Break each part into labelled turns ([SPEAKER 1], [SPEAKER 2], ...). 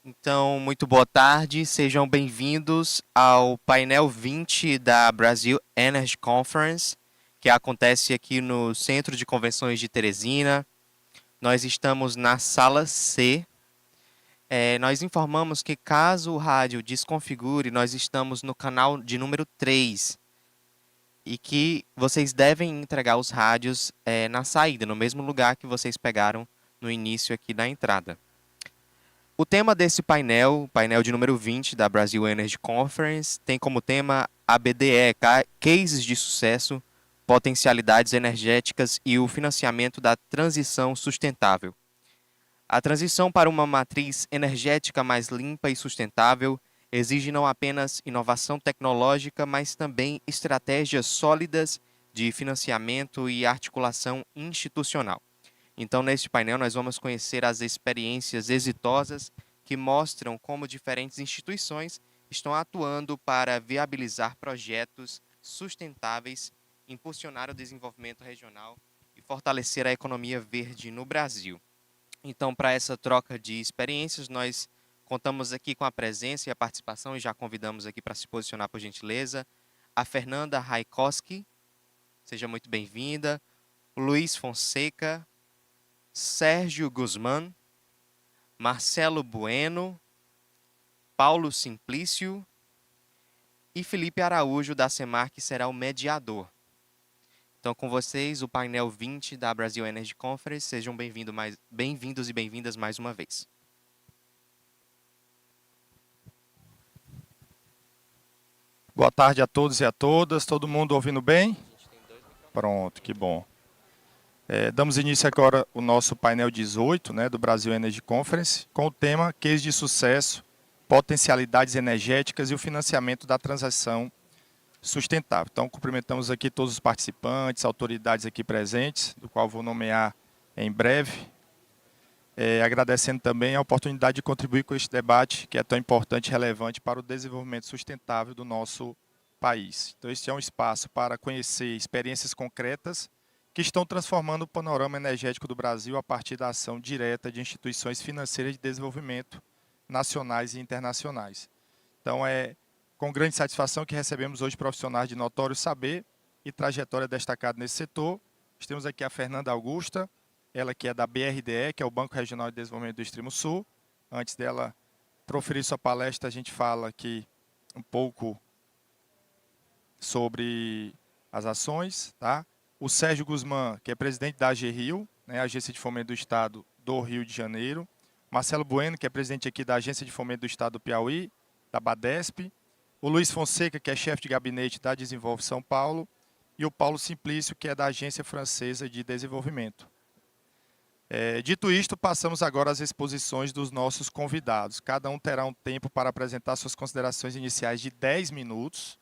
[SPEAKER 1] Então, muito boa tarde, sejam bem-vindos ao painel 20 da Brasil Energy Conference, que acontece aqui no Centro de Convenções de Teresina. Nós estamos na sala C. Nós informamos que caso o rádio desconfigure, nós estamos no canal de número 3 e que vocês devem entregar os rádios na saída, no mesmo lugar que vocês pegaram no início aqui da entrada. O tema desse painel, o painel de número 20 da Brasil Energy Conference, tem como tema ABDE, Cases de Sucesso, Potencialidades Energéticas e o Financiamento da Transição Sustentável. A transição para uma matriz energética mais limpa e sustentável exige não apenas inovação tecnológica, mas também estratégias sólidas de financiamento e articulação institucional. Então, neste painel, nós vamos conhecer as experiências exitosas que mostram como diferentes instituições estão atuando para viabilizar projetos sustentáveis, impulsionar o desenvolvimento regional e fortalecer a economia verde no Brasil. Então, para essa troca de experiências, nós contamos aqui com a presença e a participação, e já convidamos aqui para se posicionar, por gentileza, a Fernanda Raikoski, seja muito bem-vinda, o Luiz Fonseca, Sérgio Guzmán, Marcelo Bueno, Paulo Simplício e Felipe Araújo, da Semar, que será o mediador. Então, com vocês, o painel 20 da Brasil Energy Conference. Sejam bem-vindos e bem-vindas mais uma vez.
[SPEAKER 2] Boa tarde a todos e a todas. Todo mundo ouvindo bem? Pronto, que bom. Damos início agora ao nosso painel 18, do Brasil Energy Conference, com o tema Case de Sucesso, Potencialidades Energéticas e o Financiamento da Transição Sustentável. Então, cumprimentamos aqui todos os participantes, autoridades aqui presentes, do qual vou nomear em breve. Agradecendo também a oportunidade de contribuir com este debate, que é tão importante e relevante para o desenvolvimento sustentável do nosso país. Então, este é um espaço para conhecer experiências concretas que estão transformando o panorama energético do Brasil a partir da ação direta de instituições financeiras de desenvolvimento nacionais e internacionais. Então, é com grande satisfação que recebemos hoje profissionais de notório saber e trajetória destacada nesse setor. Temos aqui a Fernanda Augusta, ela que é da BRDE, que é o Banco Regional de Desenvolvimento do Extremo Sul. Antes dela proferir sua palestra, a gente fala aqui um pouco sobre as ações, tá? O Sérgio Guzmán, que é presidente da AG Rio, Agência de Fomento do Estado do Rio de Janeiro. Marcelo Bueno, que é presidente aqui da Agência de Fomento do Estado do Piauí, da Badesp. O Luiz Fonseca, que é chefe de gabinete da Desenvolve São Paulo. E o Paulo Simplício, que é da Agência Francesa de Desenvolvimento. Dito isto, passamos agora às exposições dos nossos convidados. Cada um terá um tempo para apresentar suas considerações iniciais de 10 minutos.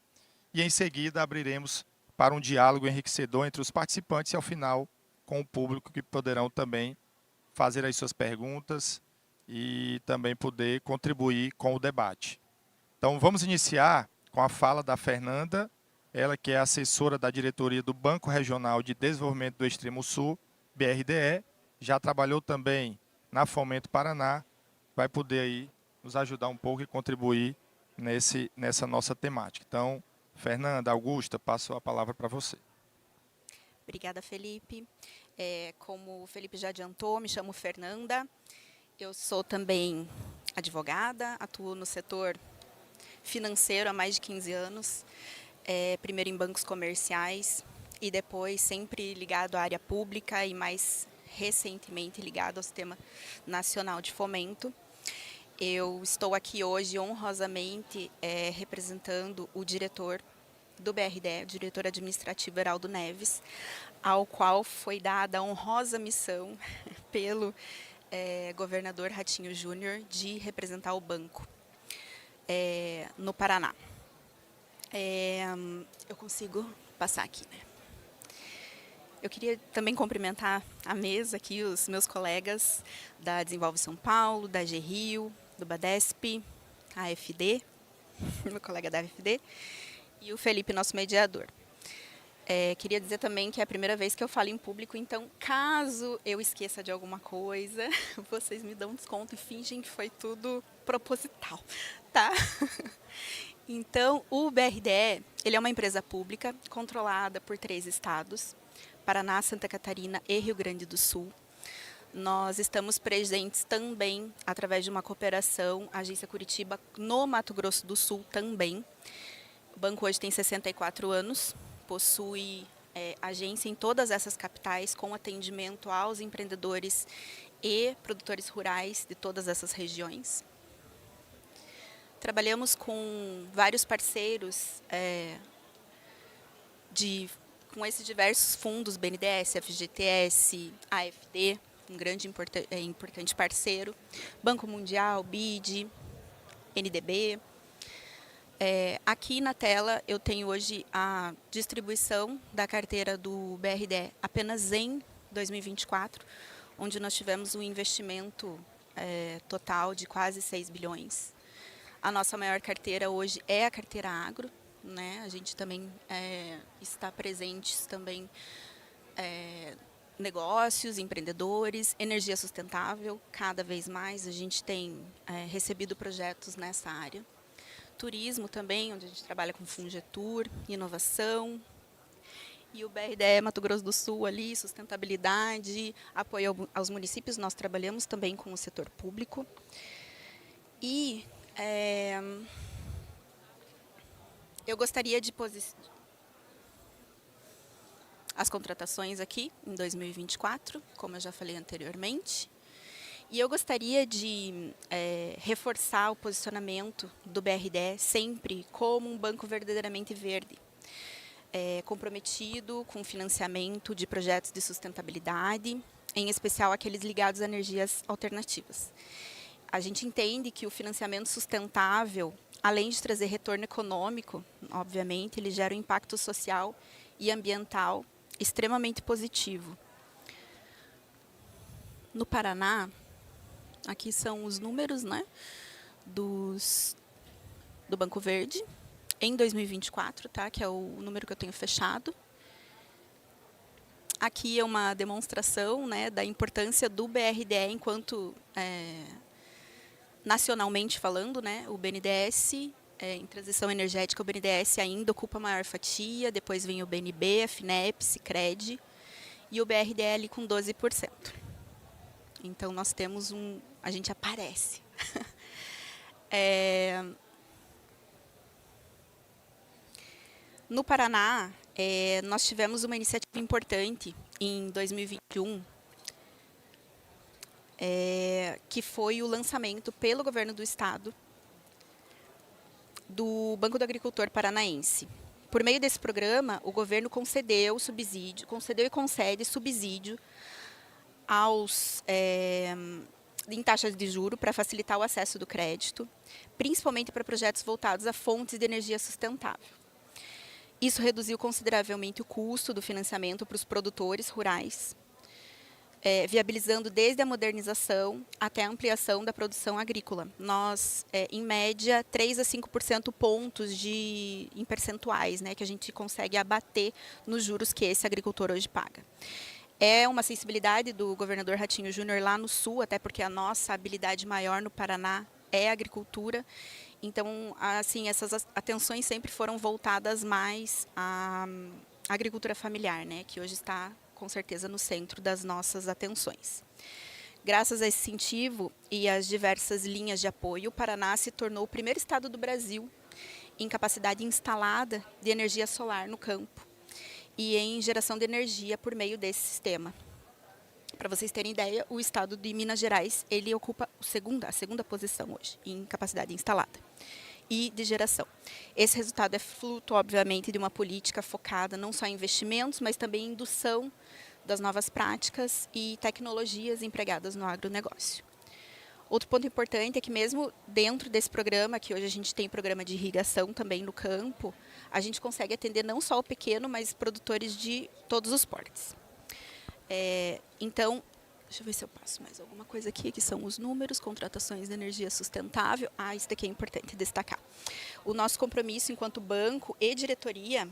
[SPEAKER 2] E, em seguida, abriremos para um diálogo enriquecedor entre os participantes e, ao final, com o público, que poderão também fazer as suas perguntas e também poder contribuir com o debate. Então, vamos iniciar com a fala da Fernanda, ela que é assessora da diretoria do Banco Regional de Desenvolvimento do Extremo Sul, BRDE, já trabalhou também na Fomento Paraná, vai poder aí nos ajudar um pouco e contribuir nessa nossa temática. Então, Fernanda, Augusta, passo a palavra para você.
[SPEAKER 3] Obrigada, Felipe. Como o Felipe já adiantou, me chamo Fernanda. Eu sou também advogada, atuo no setor financeiro há mais de 15 anos, primeiro em bancos comerciais e depois sempre ligado à área pública e mais recentemente ligado ao Sistema Nacional de Fomento. Eu estou aqui hoje honrosamente representando o diretor do BRDE, o diretor administrativo Heraldo Neves, ao qual foi dada a honrosa missão pelo governador Ratinho Júnior de representar o banco no Paraná. Eu consigo passar aqui, né? Eu queria também cumprimentar a mesa aqui, os meus colegas da Desenvolve São Paulo, da AG Rio, do Badesp, a AFD, meu colega da AFD, e o Felipe, nosso mediador. Queria dizer também que é a primeira vez que eu falo em público, então caso eu esqueça de alguma coisa, vocês me dão desconto e fingem que foi tudo proposital, tá? Então, o BRDE, ele é uma empresa pública controlada por 3 estados, Paraná, Santa Catarina e Rio Grande do Sul. Nós estamos presentes também através de uma cooperação, Agência Curitiba, no Mato Grosso do Sul também. O banco hoje tem 64 anos, possui agência em todas essas capitais, com atendimento aos empreendedores e produtores rurais de todas essas regiões. Trabalhamos com vários parceiros com esses diversos fundos, BNDES, FGTS, AFD, um grande importante parceiro, Banco Mundial, BID, NDB. Aqui na tela eu tenho hoje a distribuição da carteira do BRDE apenas em 2024, onde nós tivemos um investimento total de quase 6 bilhões. A nossa maior carteira hoje é a carteira agro, né? A gente também está presentes também negócios, empreendedores, energia sustentável, cada vez mais a gente tem recebido projetos nessa área. Turismo também, onde a gente trabalha com Fungetur, inovação. E o BRDE Mato Grosso do Sul ali, sustentabilidade, apoio aos municípios, nós trabalhamos também com o setor público. E eu gostaria de posicionar as contratações aqui em 2024, como eu já falei anteriormente. E eu gostaria de reforçar o posicionamento do BRDE sempre como um banco verdadeiramente verde, comprometido com o financiamento de projetos de sustentabilidade, em especial aqueles ligados a energias alternativas. A gente entende que o financiamento sustentável, além de trazer retorno econômico, obviamente, ele gera um impacto social e ambiental extremamente positivo. No Paraná, aqui são os números, né, do Banco Verde, em 2024, tá, que é o número que eu tenho fechado. Aqui é uma demonstração, né, da importância do BRDE enquanto nacionalmente falando, né, o BNDES, em transição energética, o BNDES ainda ocupa a maior fatia, depois vem o BNB, a FINEP, Sicredi, e o BRDE ali com 12%. Então, nós temos a gente aparece. No Paraná, nós tivemos uma iniciativa importante em 2021, que foi o lançamento pelo governo do estado do Banco do Agricultor Paranaense. Por meio desse programa, o governo concedeu e concede subsídio em taxas de juro para facilitar o acesso do crédito, principalmente para projetos voltados a fontes de energia sustentável. Isso reduziu consideravelmente o custo do financiamento para os produtores rurais, viabilizando desde a modernização até a ampliação da produção agrícola. Nós, em média, 3 a 5% pontos em percentuais, né, que a gente consegue abater nos juros que esse agricultor hoje paga. É uma sensibilidade do governador Ratinho Júnior lá no Sul, até porque a nossa habilidade maior no Paraná é a agricultura. Então, assim, essas atenções sempre foram voltadas mais à agricultura familiar, né, que hoje está, com certeza, no centro das nossas atenções. Graças a esse incentivo e às diversas linhas de apoio, o Paraná se tornou o primeiro estado do Brasil em capacidade instalada de energia solar no campo e em geração de energia por meio desse sistema. Para vocês terem ideia, o estado de Minas Gerais ele ocupa a segunda posição hoje em capacidade instalada e de geração. Esse resultado é fruto, obviamente, de uma política focada não só em investimentos, mas também em indução das novas práticas e tecnologias empregadas no agronegócio. Outro ponto importante é que mesmo dentro desse programa, que hoje a gente tem programa de irrigação também no campo, a gente consegue atender não só o pequeno, mas produtores de todos os portes. Então, deixa eu ver se eu passo mais alguma coisa aqui, que são os números, contratações de energia sustentável. Isso daqui é importante destacar. O nosso compromisso enquanto banco e diretoria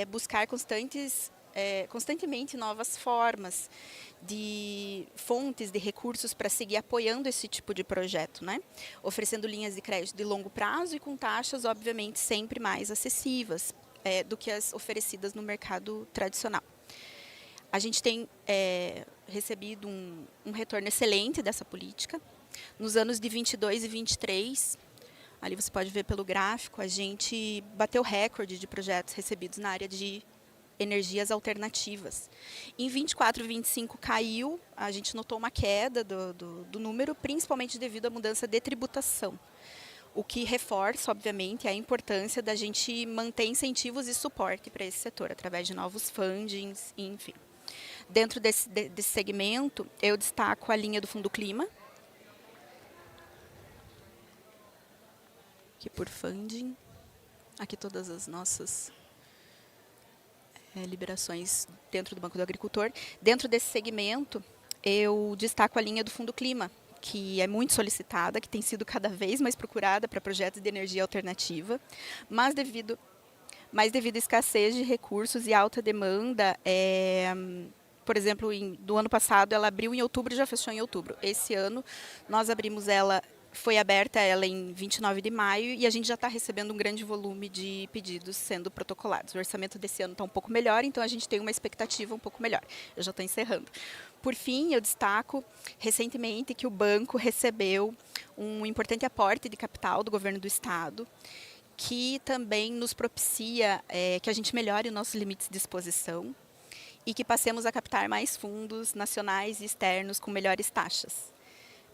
[SPEAKER 3] buscar constantemente novas formas de fontes de recursos para seguir apoiando esse tipo de projeto, né? Oferecendo linhas de crédito de longo prazo e com taxas, obviamente, sempre mais acessivas do que as oferecidas no mercado tradicional. A gente tem recebido um retorno excelente dessa política. Nos anos de 22 e 23, ali você pode ver pelo gráfico, a gente bateu recorde de projetos recebidos na área de energias alternativas. Em 24 e 25 caiu, a gente notou uma queda do número, principalmente devido à mudança de tributação. O que reforça, obviamente, a importância da gente manter incentivos e suporte para esse setor, através de novos fundings, enfim. Dentro desse segmento, eu destaco a linha do Fundo Clima, que por funding, aqui todas as nossas liberações dentro do Banco do Agricultor. Dentro desse segmento, eu destaco a linha do Fundo Clima, que é muito solicitada, que tem sido cada vez mais procurada para projetos de energia alternativa, mas devido à escassez de recursos e alta demanda, por exemplo, do ano passado ela abriu em outubro e já fechou em outubro. Esse ano nós foi aberta ela em 29 de maio e a gente já está recebendo um grande volume de pedidos sendo protocolados. O orçamento desse ano está um pouco melhor, então a gente tem uma expectativa um pouco melhor. Eu já estou encerrando. Por fim, eu destaco recentemente que o banco recebeu um importante aporte de capital do governo do estado, que também nos propicia que a gente melhore os nossos limites de exposição e que passemos a captar mais fundos nacionais e externos com melhores taxas.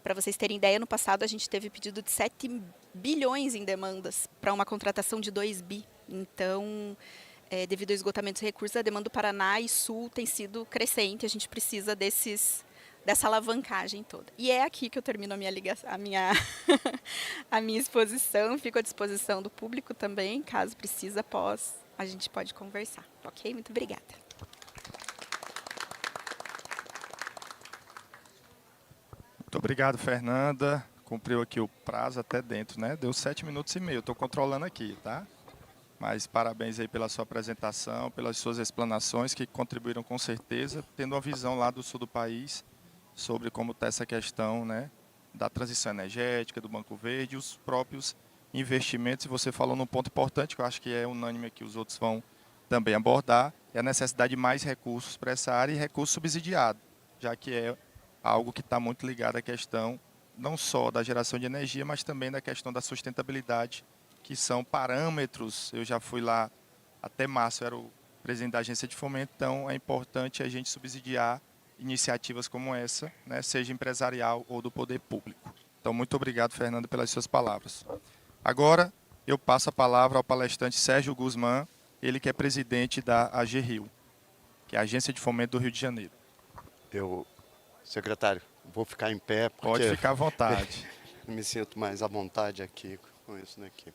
[SPEAKER 3] Para vocês terem ideia, no passado a gente teve pedido de 7 bilhões em demandas para uma contratação de 2 bi. Então, devido ao esgotamento dos recursos, a demanda do Paraná e Sul tem sido crescente. A gente precisa dessa alavancagem toda. E é aqui que eu termino a minha exposição. Fico à disposição do público também, caso precise, após a gente pode conversar. Ok? Muito obrigada.
[SPEAKER 2] Muito obrigado, Fernanda. Cumpriu aqui o prazo até dentro, né? Deu 7 minutos e meio. Estou controlando aqui, tá? Mas parabéns aí pela sua apresentação, pelas suas explanações, que contribuíram com certeza, tendo uma visão lá do sul do país sobre como está essa questão, né, da transição energética, do Banco Verde, os próprios investimentos. E você falou num ponto importante, que eu acho que é unânime aqui, os outros vão também abordar, é a necessidade de mais recursos para essa área e recurso subsidiado, já que é algo que está muito ligado à questão não só da geração de energia, mas também da questão da sustentabilidade, que são parâmetros. Eu já fui lá até março, eu era o presidente da agência de fomento, então é importante a gente subsidiar iniciativas como essa, né, seja empresarial ou do poder público. Então, muito obrigado, Fernando, pelas suas palavras. Agora, eu passo a palavra ao palestrante Sérgio Guzmán, ele que é presidente da AG Rio, que é a Agência de Fomento do Rio de Janeiro.
[SPEAKER 4] Secretário, vou ficar em pé porque
[SPEAKER 2] Pode ficar à vontade.
[SPEAKER 4] me sinto mais à vontade aqui com isso daqui.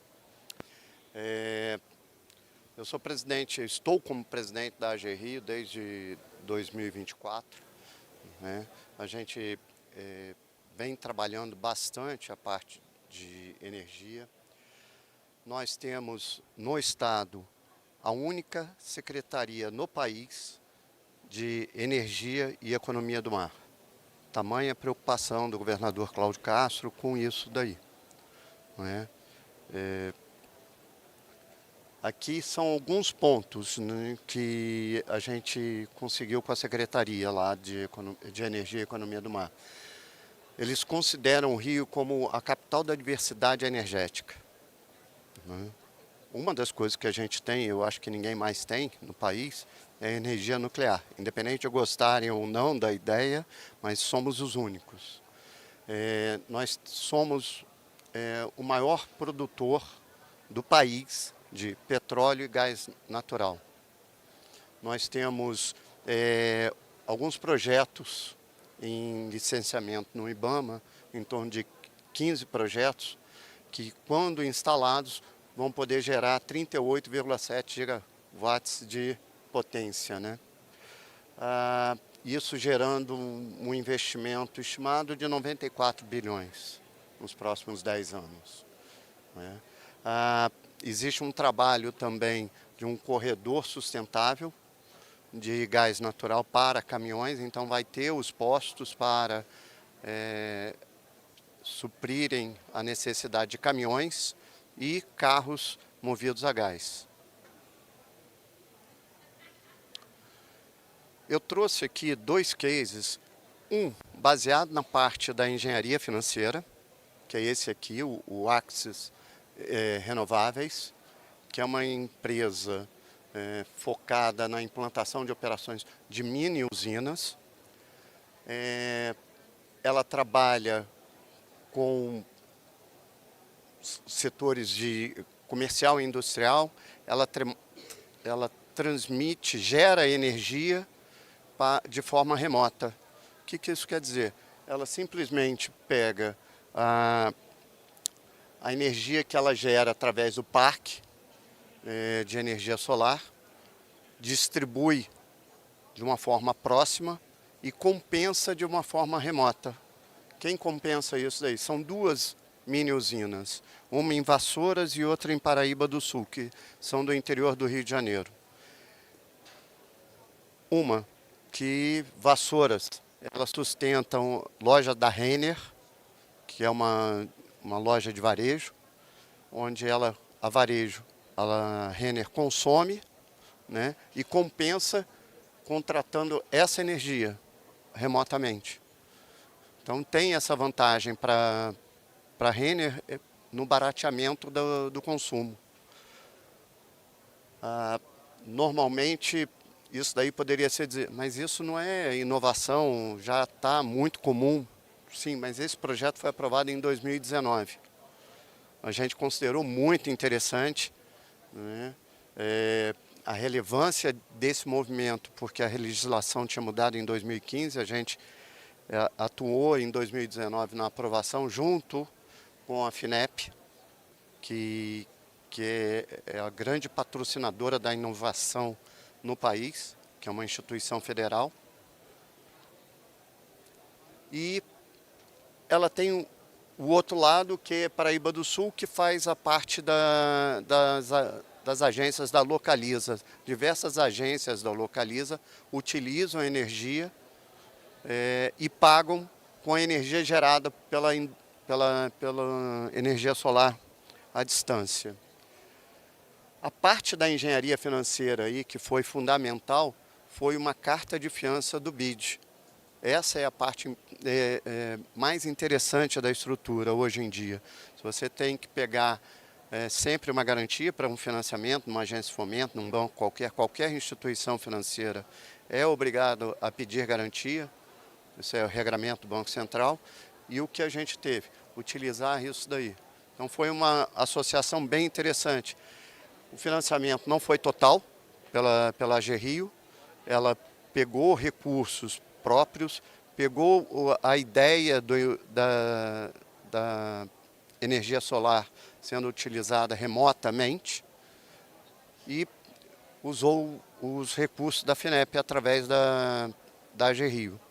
[SPEAKER 4] Eu sou presidente, estou como presidente da AG Rio desde 2024. Né? A gente vem trabalhando bastante a parte de energia. Nós temos no estado a única secretaria no país de energia e economia do mar. Tamanha preocupação do governador Cláudio Castro com isso daí. Não é? Aqui são alguns pontos, né, que a gente conseguiu com a Secretaria lá de Energia e Economia do Mar. Eles consideram o Rio como a capital da diversidade energética. Né? Uma das coisas que a gente tem, eu acho que ninguém mais tem no país, é a energia nuclear. Independente de gostarem ou não da ideia, mas somos os únicos. Nós somos o maior produtor do país de petróleo e gás natural. Nós temos alguns projetos em licenciamento no IBAMA, em torno de 15 projetos, que quando instalados vão poder gerar 38,7 gigawatts de potência, né? Isso gerando um investimento estimado de 94 bilhões nos próximos 10 anos. Né? Existe um trabalho também de um corredor sustentável de gás natural para caminhões, então vai ter os postos para suprirem a necessidade de caminhões e carros movidos a gás. Eu trouxe aqui 2 cases, um baseado na parte da engenharia financeira, que é esse aqui, o Axis Renováveis, que é uma empresa focada na implantação de operações de mini usinas. Ela trabalha com setores de comercial e industrial, ela transmite, gera energia de forma remota. O que isso quer dizer? Ela simplesmente pega a energia que ela gera através do parque de energia solar, distribui de uma forma próxima e compensa de uma forma remota. Quem compensa isso daí? São 2 mini usinas, uma em Vassouras e outra em Paraíba do Sul, que são do interior do Rio de Janeiro. Uma que Vassouras, ela sustenta loja da Renner, que é uma loja de varejo, onde a Renner consome, né, e compensa contratando essa energia remotamente. Então tem essa vantagem para a Renner no barateamento do consumo. Normalmente isso daí poderia ser dizer, mas isso não é inovação, já está muito comum. Sim, mas esse projeto foi aprovado em 2019. A gente considerou muito interessante, né, a relevância desse movimento, porque a legislação tinha mudado em 2015, a gente atuou em 2019 na aprovação junto com a FINEP, que é a grande patrocinadora da inovação no país, que é uma instituição federal. E ela tem o outro lado, que é Paraíba do Sul, que faz a parte das agências da Localiza. Diversas agências da Localiza utilizam a energia e pagam com a energia gerada pela energia solar à distância. A parte da engenharia financeira aí, que foi fundamental, foi uma carta de fiança do BID. Essa é a parte mais interessante da estrutura hoje em dia. Você tem que pegar sempre uma garantia para um financiamento, numa agência de fomento, num banco qualquer instituição financeira é obrigado a pedir garantia. Esse é o regramento do Banco Central. E o que a gente teve? Utilizar isso daí. Então foi uma associação bem interessante. O financiamento não foi total pela AG Rio, ela pegou recursos próprios, pegou a ideia da energia solar sendo utilizada remotamente e usou os recursos da FINEP através da AG Rio.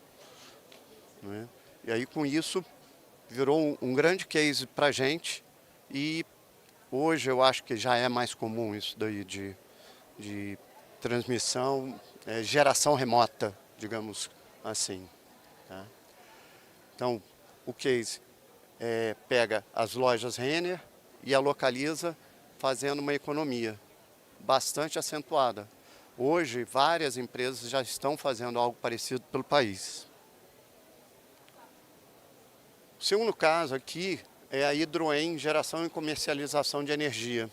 [SPEAKER 4] Né? E aí com isso virou um grande case para a gente e hoje eu acho que já é mais comum isso daí de transmissão, geração remota, digamos assim. Tá? Então, o case pega as lojas Renner e a Localiza fazendo uma economia bastante acentuada. Hoje, várias empresas já estão fazendo algo parecido pelo país. O segundo caso aqui é a Hidroen, geração e comercialização de energia.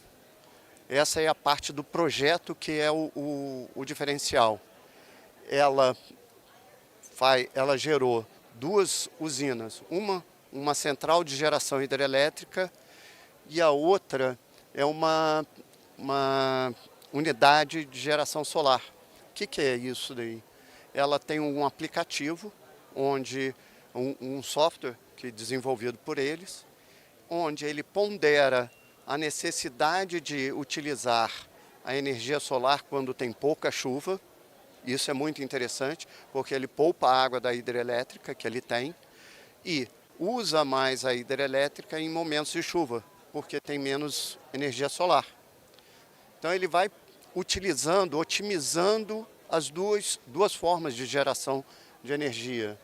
[SPEAKER 4] Essa é a parte do projeto que é o diferencial. Ela gerou 2 usinas, uma central de geração hidrelétrica e a outra é uma unidade de geração solar. O que é isso daí? Ela tem um aplicativo, onde um software que é desenvolvido por eles, onde ele pondera a necessidade de utilizar a energia solar quando tem pouca chuva. Isso é muito interessante, porque ele poupa a água da hidrelétrica que ele tem e usa mais a hidrelétrica em momentos de chuva, porque tem menos energia solar. Então ele vai utilizando, otimizando as duas formas de geração de energia.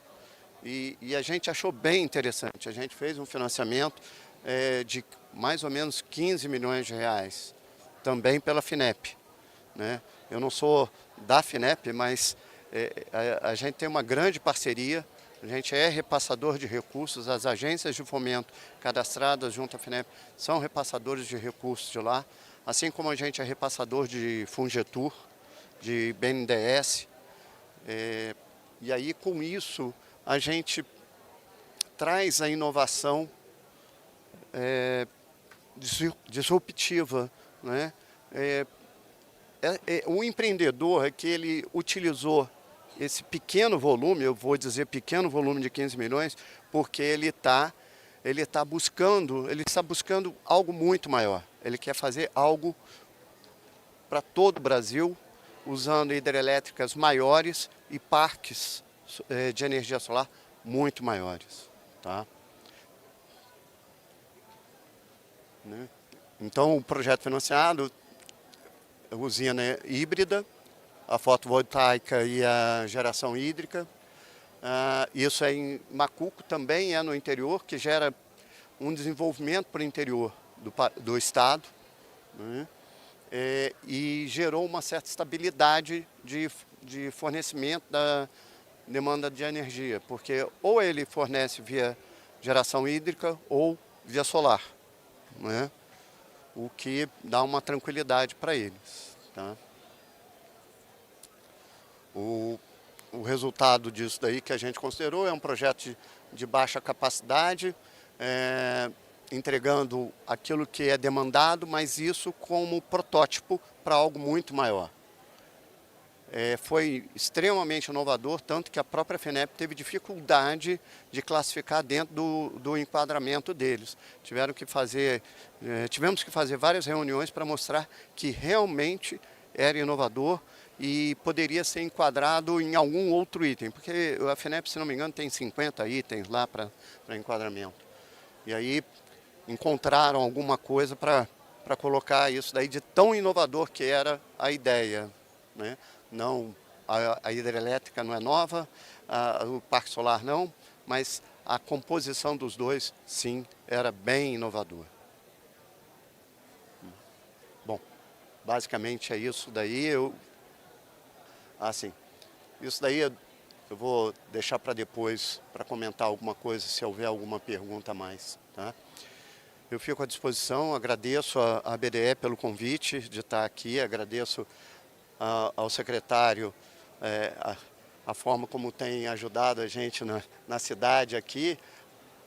[SPEAKER 4] E a gente achou bem interessante. A gente fez um financiamento de mais ou menos 15 milhões de reais, também pela FINEP, né? Eu não sou da FINEP, mas a gente tem uma grande parceria. A gente é repassador de recursos, as agências de fomento cadastradas junto à FINEP são repassadores de recursos de lá, assim como a gente é repassador de Fungetur, de BNDES. E aí, com isso, a gente traz a inovação disruptiva, né? O empreendedor é que ele utilizou esse pequeno volume, eu vou dizer pequeno volume de 15 milhões, porque ele está buscando algo muito maior. Ele quer fazer algo para todo o Brasil, usando hidrelétricas maiores e parques de energia solar muito maiores, tá? Né? Então, o projeto financiado, a usina híbrida, a fotovoltaica e a geração hídrica. Isso é em Macuco, também é no interior, que gera um desenvolvimento para o interior do estado, né? E gerou uma certa estabilidade de fornecimento da demanda de energia, porque ou ele fornece via geração hídrica ou via solar, né? O que dá uma tranquilidade para eles, tá? O resultado disso daí que a gente considerou é um projeto de baixa capacidade, entregando aquilo que é demandado, mas isso como protótipo para algo muito maior. Foi extremamente inovador, tanto que a própria FINEP teve dificuldade de classificar dentro do enquadramento deles. Tivemos que fazer várias reuniões para mostrar que realmente era inovador e poderia ser enquadrado em algum outro item, porque a FINEP, se não me engano, tem 50 itens lá para enquadramento. E aí encontraram alguma coisa para colocar isso daí de tão inovador que era a ideia, né? Não, a hidrelétrica não é nova, o parque solar não, mas a composição dos dois, sim, era bem inovadora. Bom, basicamente é isso daí. Isso daí eu vou deixar para depois, para comentar alguma coisa, se houver alguma pergunta a mais, tá? Eu fico à disposição, agradeço a BDE pelo convite de estar aqui, agradeço ao secretário a forma como tem ajudado a gente na cidade aqui,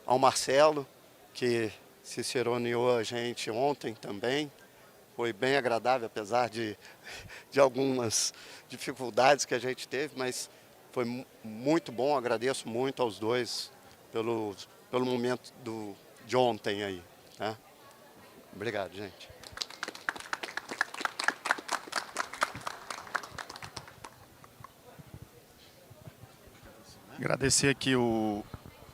[SPEAKER 4] ao Marcelo, que ciceroneou a gente ontem também. Foi bem agradável, apesar de algumas dificuldades que a gente teve, mas foi muito bom. Agradeço muito aos dois pelo momento de ontem aí, tá? Obrigado, gente.
[SPEAKER 2] Agradecer aqui o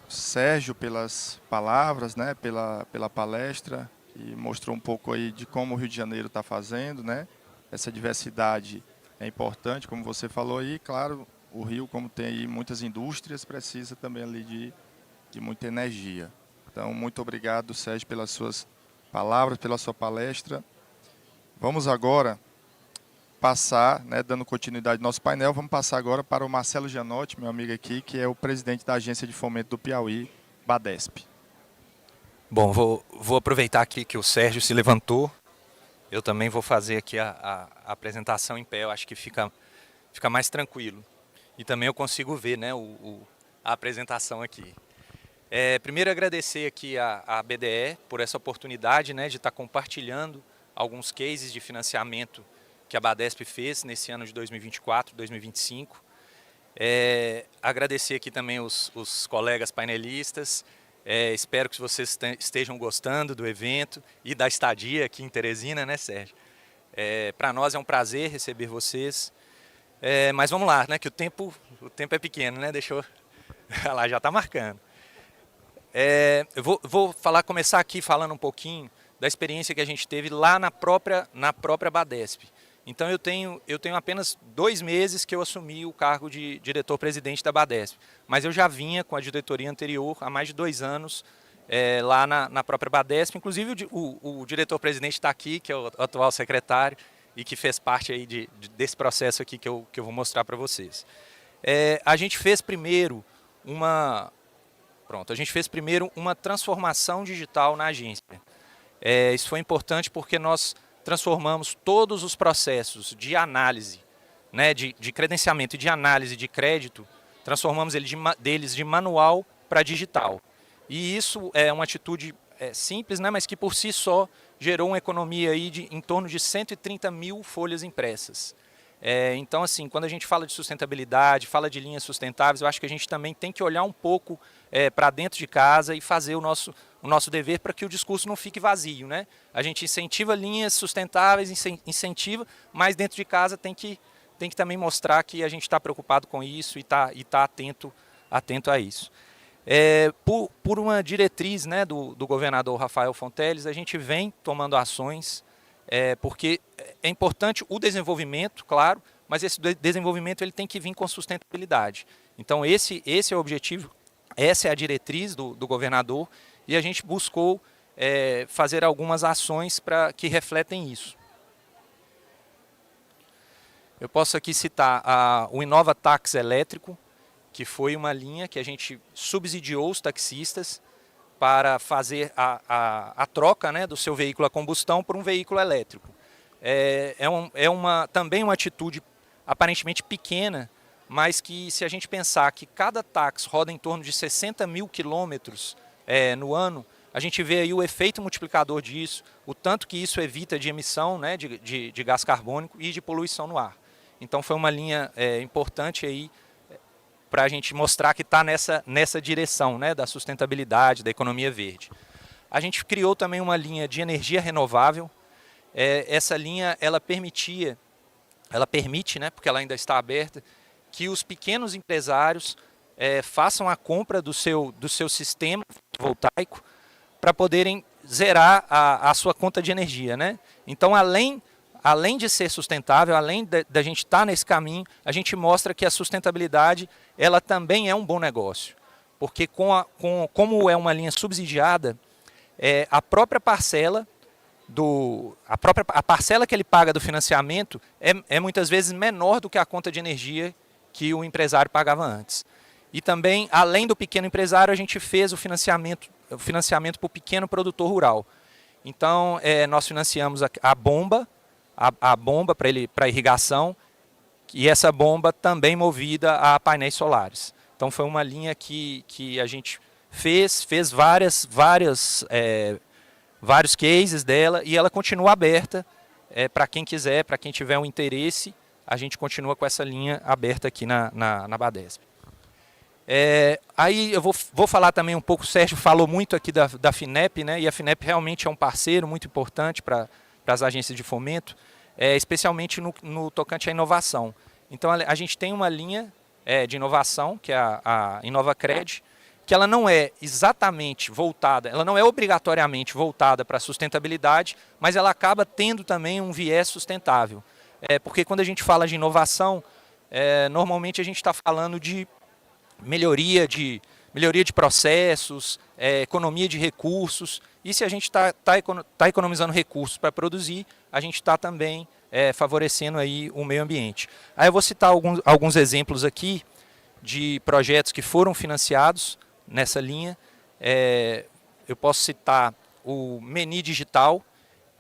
[SPEAKER 2] Sérgio pelas palavras, né, pela palestra, que mostrou um pouco aí de como o Rio de Janeiro está fazendo, né? Essa diversidade é importante, como você falou aí. Claro, o Rio, como tem aí muitas indústrias, precisa também ali de muita energia. Então, muito obrigado, Sérgio, pelas suas palavras, pela sua palestra. Vamos agora passar, né, dando continuidade ao nosso painel, vamos passar agora para o Marcelo Gianotti, meu amigo aqui, que é o presidente da Agência de Fomento do Piauí, Badesp.
[SPEAKER 5] Bom, vou aproveitar aqui que o Sérgio se levantou. Eu também vou fazer aqui a apresentação em pé, eu acho que fica mais tranquilo. E também eu consigo ver, né, a apresentação aqui. Primeiro agradecer aqui a BDE por essa oportunidade, né, de estar compartilhando alguns cases de financiamento que a Badesp fez nesse ano de 2024, 2025. Agradecer aqui também os colegas painelistas. Espero que vocês estejam gostando do evento e da estadia aqui em Teresina, né, Sérgio? Para nós é um prazer receber vocês. Mas vamos lá, né, que o tempo é pequeno, né? Deixa eu... lá, já está marcando. Eu vou começar aqui falando um pouquinho da experiência que a gente teve lá na própria Badesp. Então eu tenho apenas 2 meses que eu assumi o cargo de diretor-presidente da Badesp, mas eu já vinha com a diretoria anterior há mais de 2 anos lá na própria Badesp. Inclusive o diretor-presidente está aqui, que é o atual secretário, e que fez parte aí desse processo aqui que eu vou mostrar para vocês. A gente fez primeiro uma transformação digital na agência. Isso foi importante porque nós transformamos todos os processos de análise, né, de credenciamento e de análise de crédito, transformamos deles de manual para digital. E isso é uma atitude simples, né, mas que por si só gerou uma economia aí em torno de 130 mil folhas impressas. Então, assim, quando a gente fala de sustentabilidade, fala de linhas sustentáveis, eu acho que a gente também tem que olhar um pouco para dentro de casa e fazer o nosso dever para que o discurso não fique vazio, né? A gente incentiva linhas sustentáveis, incentiva, mas dentro de casa tem que também mostrar que a gente está preocupado com isso e tá atento a isso. Por uma diretriz, né, do governador Rafael Fonteles, a gente vem tomando ações, porque é importante o desenvolvimento, claro, mas esse desenvolvimento ele tem que vir com sustentabilidade. Então esse é o objetivo, essa é a diretriz do governador, e a gente buscou fazer algumas ações que refletem isso. Eu posso aqui citar o Inova Táxi Elétrico, que foi uma linha que a gente subsidiou os taxistas para fazer a troca, né, do seu veículo a combustão por um veículo elétrico. Também uma atitude aparentemente pequena, mas que se a gente pensar que cada táxi roda em torno de 60 mil quilômetros no ano, a gente vê aí o efeito multiplicador disso, o tanto que isso evita de emissão, né, de gás carbônico e de poluição no ar. Então foi uma linha importante aí para a gente mostrar que está nessa direção, né, da sustentabilidade, da economia verde. A gente criou também uma linha de energia renovável. Essa linha ela permite, né, porque ela ainda está aberta, que os pequenos empresários façam a compra do seu sistema fotovoltaico para poderem zerar a sua conta de energia, né? Então, além de ser sustentável, além da gente estar nesse caminho, a gente mostra que a sustentabilidade ela também é um bom negócio. Porque como é uma linha subsidiada, a própria parcela a parcela que ele paga do financiamento é muitas vezes menor do que a conta de energia que o empresário pagava antes. E também, além do pequeno empresário, a gente fez o financiamento para o pequeno produtor rural. Então, nós financiamos a bomba para irrigação, e essa bomba também movida a painéis solares. Então foi uma linha que a gente fez vários cases dela, e ela continua aberta para quem quiser, para quem tiver um interesse, a gente continua com essa linha aberta aqui na Badesp. Aí eu vou falar também um pouco, o Sérgio falou muito aqui da FINEP, né, e a FINEP realmente é um parceiro muito importante para as agências de fomento, especialmente no tocante à inovação. Então a gente tem uma linha de inovação, que é a InovaCred, que ela não é exatamente voltada, ela não é obrigatoriamente voltada para a sustentabilidade, mas ela acaba tendo também um viés sustentável. Porque quando a gente fala de inovação, normalmente a gente está falando de melhoria de processos, economia de recursos, e se a gente está economizando recursos para produzir, a gente está também favorecendo aí o meio ambiente. Aí eu vou citar alguns exemplos aqui de projetos que foram financiados nessa linha. Eu posso citar o Meni Digital,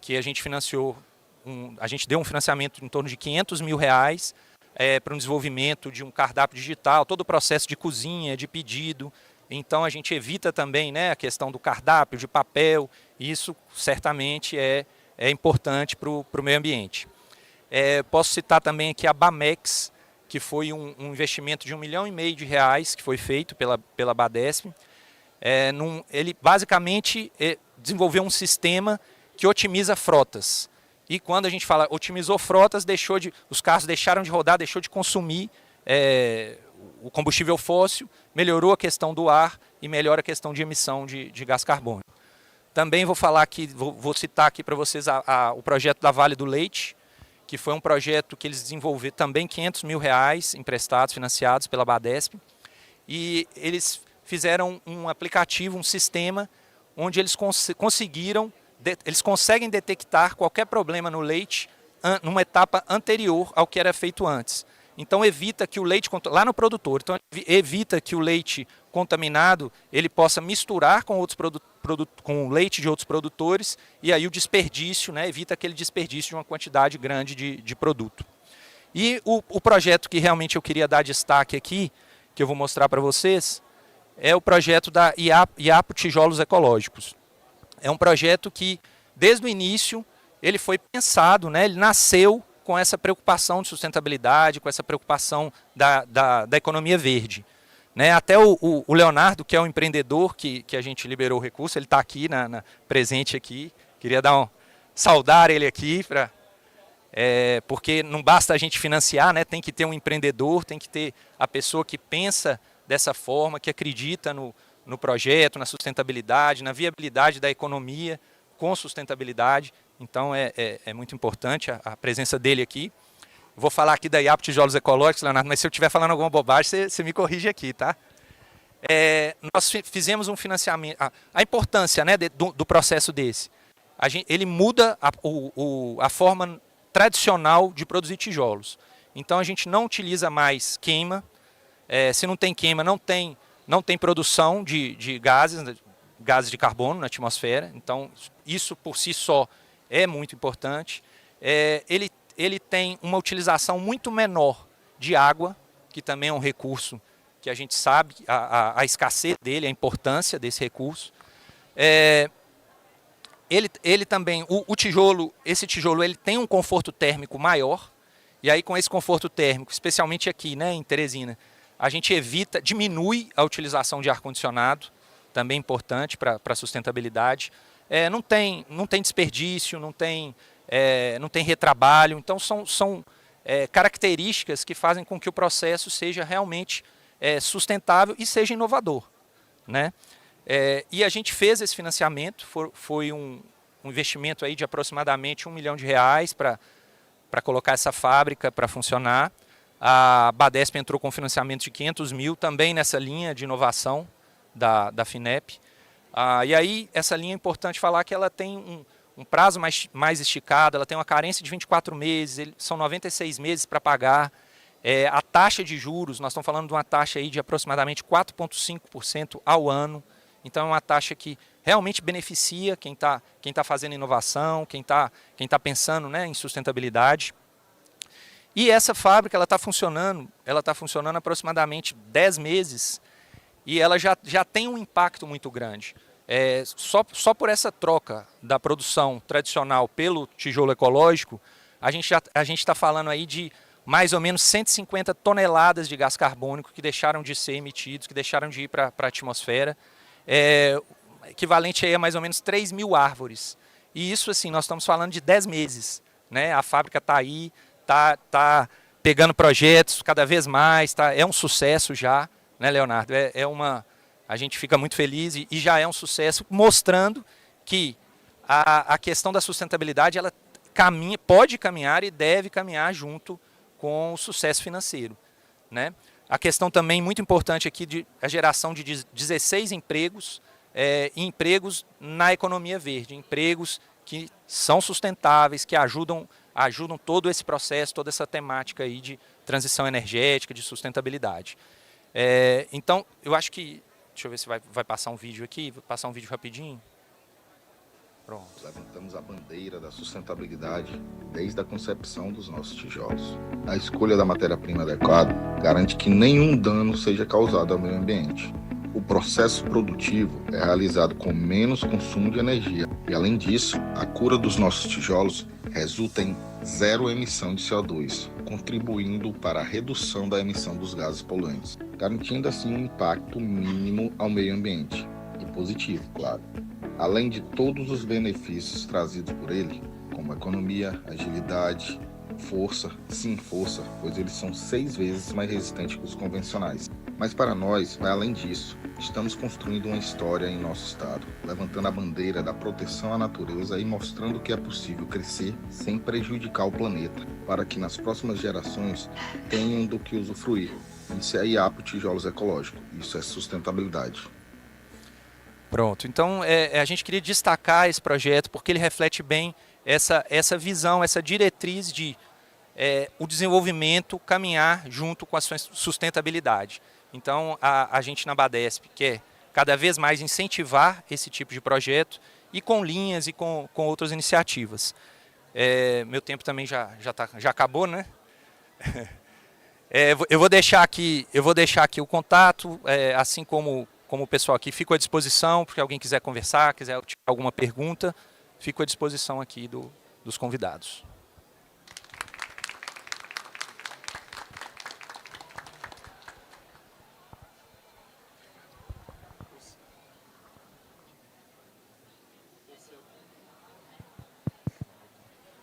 [SPEAKER 5] que a gente financiou, a gente deu um financiamento em torno de R$500 mil para o desenvolvimento de um cardápio digital, todo o processo de cozinha, de pedido. Então a gente evita também, né, a questão do cardápio, de papel, e isso certamente é importante para o meio ambiente. Posso citar também aqui a Bamex, que foi um investimento de R$1,5 milhão que foi feito pela Badesp. Ele basicamente desenvolveu um sistema que otimiza frotas. E quando a gente fala otimizou frotas, os carros deixaram de rodar, deixou de consumir o combustível fóssil, melhorou a questão do ar e melhora a questão de emissão de gás carbônico. Também vou citar aqui para vocês o projeto da Vale do Leite, que foi um projeto que eles desenvolveram também R$500 mil emprestados, financiados pela Badesp, e eles fizeram um aplicativo, um sistema, onde eles conseguem detectar qualquer problema no leite numa etapa anterior ao que era feito antes. Então evita que o leite, lá no produtor, então evita que o leite contaminado ele possa misturar com outros com o leite de outros produtores, e aí o desperdício, né, evita aquele desperdício de uma quantidade grande de produto. E o projeto que realmente eu queria dar destaque aqui, que eu vou mostrar para vocês, é o projeto da Iapo Tijolos Ecológicos. É um projeto que, desde o início, ele foi pensado, né, ele nasceu com essa preocupação de sustentabilidade, com essa preocupação da economia verde. Né? Até o Leonardo, que é um empreendedor que a gente liberou o recurso, ele está aqui, presente aqui. Queria saudar ele aqui, porque não basta a gente financiar, né? Tem que ter um empreendedor, tem que ter a pessoa que pensa dessa forma, que acredita no projeto, na sustentabilidade, na viabilidade da economia com sustentabilidade. Então é muito importante a presença dele aqui. Vou falar aqui da Iapo Tijolos Ecológicos, Leonardo, mas se eu estiver falando alguma bobagem, você me corrige aqui, tá? Nós fizemos um financiamento. A importância, né, do processo desse. Ele muda a forma tradicional de produzir tijolos. Então a gente não utiliza mais queima. Se não tem queima, não tem produção de gases de carbono na atmosfera. Então isso por si só é muito importante. Ele tem uma utilização muito menor de água, que também é um recurso que a gente sabe a escassez dele, a importância desse recurso. Ele também, esse tijolo ele tem um conforto térmico maior, e aí com esse conforto térmico, especialmente aqui, né, em Teresina, a gente diminui a utilização de ar-condicionado, também importante para a sustentabilidade. Não tem desperdício, não tem retrabalho, então são características que fazem com que o processo seja realmente sustentável e seja inovador, né? E a gente fez esse financiamento, foi um investimento aí de aproximadamente R$1 milhão para colocar essa fábrica para funcionar. A Badesp entrou com financiamento de R$500 mil, também nessa linha de inovação da FINEP. E aí essa linha é importante falar que ela tem um prazo mais esticado, ela tem uma carência de 24 meses, são 96 meses para pagar. A taxa de juros, nós estamos falando de uma taxa aí de aproximadamente 4,5% ao ano. Então é uma taxa que realmente beneficia quem tá fazendo inovação, quem tá pensando, né, em sustentabilidade. E essa fábrica ela está funcionando aproximadamente 10 meses e ela já tem um impacto muito grande. Só por essa troca da produção tradicional pelo tijolo ecológico, a gente está falando aí de mais ou menos 150 toneladas de gás carbônico que deixaram de ser emitidos, que deixaram de ir para a atmosfera, equivalente aí a mais ou menos 3 mil árvores. E isso, assim, nós estamos falando de 10 meses. Né? A fábrica está aí, está pegando projetos cada vez mais, é um sucesso já, né, Leonardo? A gente fica muito feliz e já é um sucesso, mostrando que a questão da sustentabilidade ela pode caminhar e deve caminhar junto com o sucesso financeiro. Né? A questão também muito importante aqui a geração de 16 empregos, e empregos na economia verde, empregos que são sustentáveis, que ajudam todo esse processo, toda essa temática aí de transição energética, de sustentabilidade. Então, eu acho que... Deixa eu ver se vai passar um vídeo aqui, vou passar um vídeo rapidinho. Pronto.
[SPEAKER 6] Levantamos a bandeira da sustentabilidade desde a concepção dos nossos tijolos. A escolha da matéria-prima adequada garante que nenhum dano seja causado ao meio ambiente. O processo produtivo é realizado com menos consumo de energia e, além disso, a cura dos nossos tijolos resulta em zero emissão de CO2, contribuindo para a redução da emissão dos gases poluentes, garantindo assim um impacto mínimo ao meio ambiente, e positivo, claro. Além de todos os benefícios trazidos por ele, como economia, agilidade, força, pois eles são 6 vezes mais resistentes que os convencionais. Mas para nós, vai além disso. Estamos construindo uma história em nosso estado, levantando a bandeira da proteção à natureza e mostrando que é possível crescer sem prejudicar o planeta, para que nas próximas gerações tenham do que usufruir. Isso é IAPO Tijolos Ecológico, isso é sustentabilidade.
[SPEAKER 5] Pronto, então a gente queria destacar esse projeto porque ele reflete bem essa visão, essa diretriz de o desenvolvimento caminhar junto com a sua sustentabilidade. Então a gente na Badesp quer cada vez mais incentivar esse tipo de projeto e com linhas e com outras iniciativas. Meu tempo também já acabou, né? Eu vou deixar aqui o contato, assim como o pessoal aqui, fico à disposição, porque alguém quiser conversar, quiser tirar alguma pergunta, fico à disposição aqui dos convidados.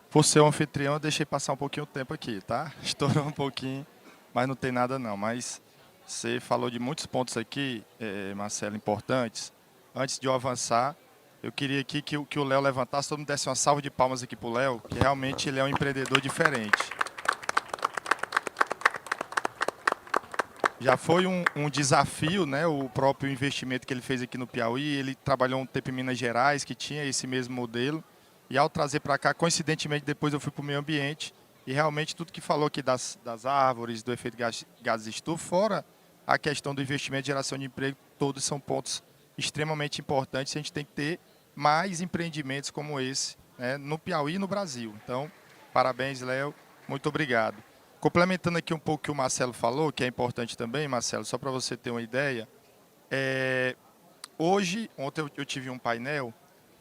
[SPEAKER 2] Por ser um anfitrião, eu deixei passar um pouquinho o tempo aqui, tá? Estourou um pouquinho, mas não tem nada não. Mas você falou de muitos pontos aqui, Marcelo, importantes. Antes de eu avançar, eu queria aqui que o Léo levantasse, todo mundo desse uma salva de palmas aqui para o Léo, que realmente ele é um empreendedor diferente. Já foi um desafio, né, o próprio investimento que ele fez aqui no Piauí. Ele trabalhou um tempo em Minas Gerais, que tinha esse mesmo modelo. E ao trazer para cá, coincidentemente, depois eu fui para o meio ambiente. E realmente tudo que falou aqui das árvores, do efeito gases de estufa, fora a questão do investimento e geração de emprego, todos são pontos extremamente importantes. A gente tem que ter mais empreendimentos como esse, né, no Piauí e no Brasil. Então, parabéns, Léo. Muito obrigado. Complementando aqui um pouco o que o Marcelo falou, que é importante também, Marcelo, só para você ter uma ideia. Ontem eu tive um painel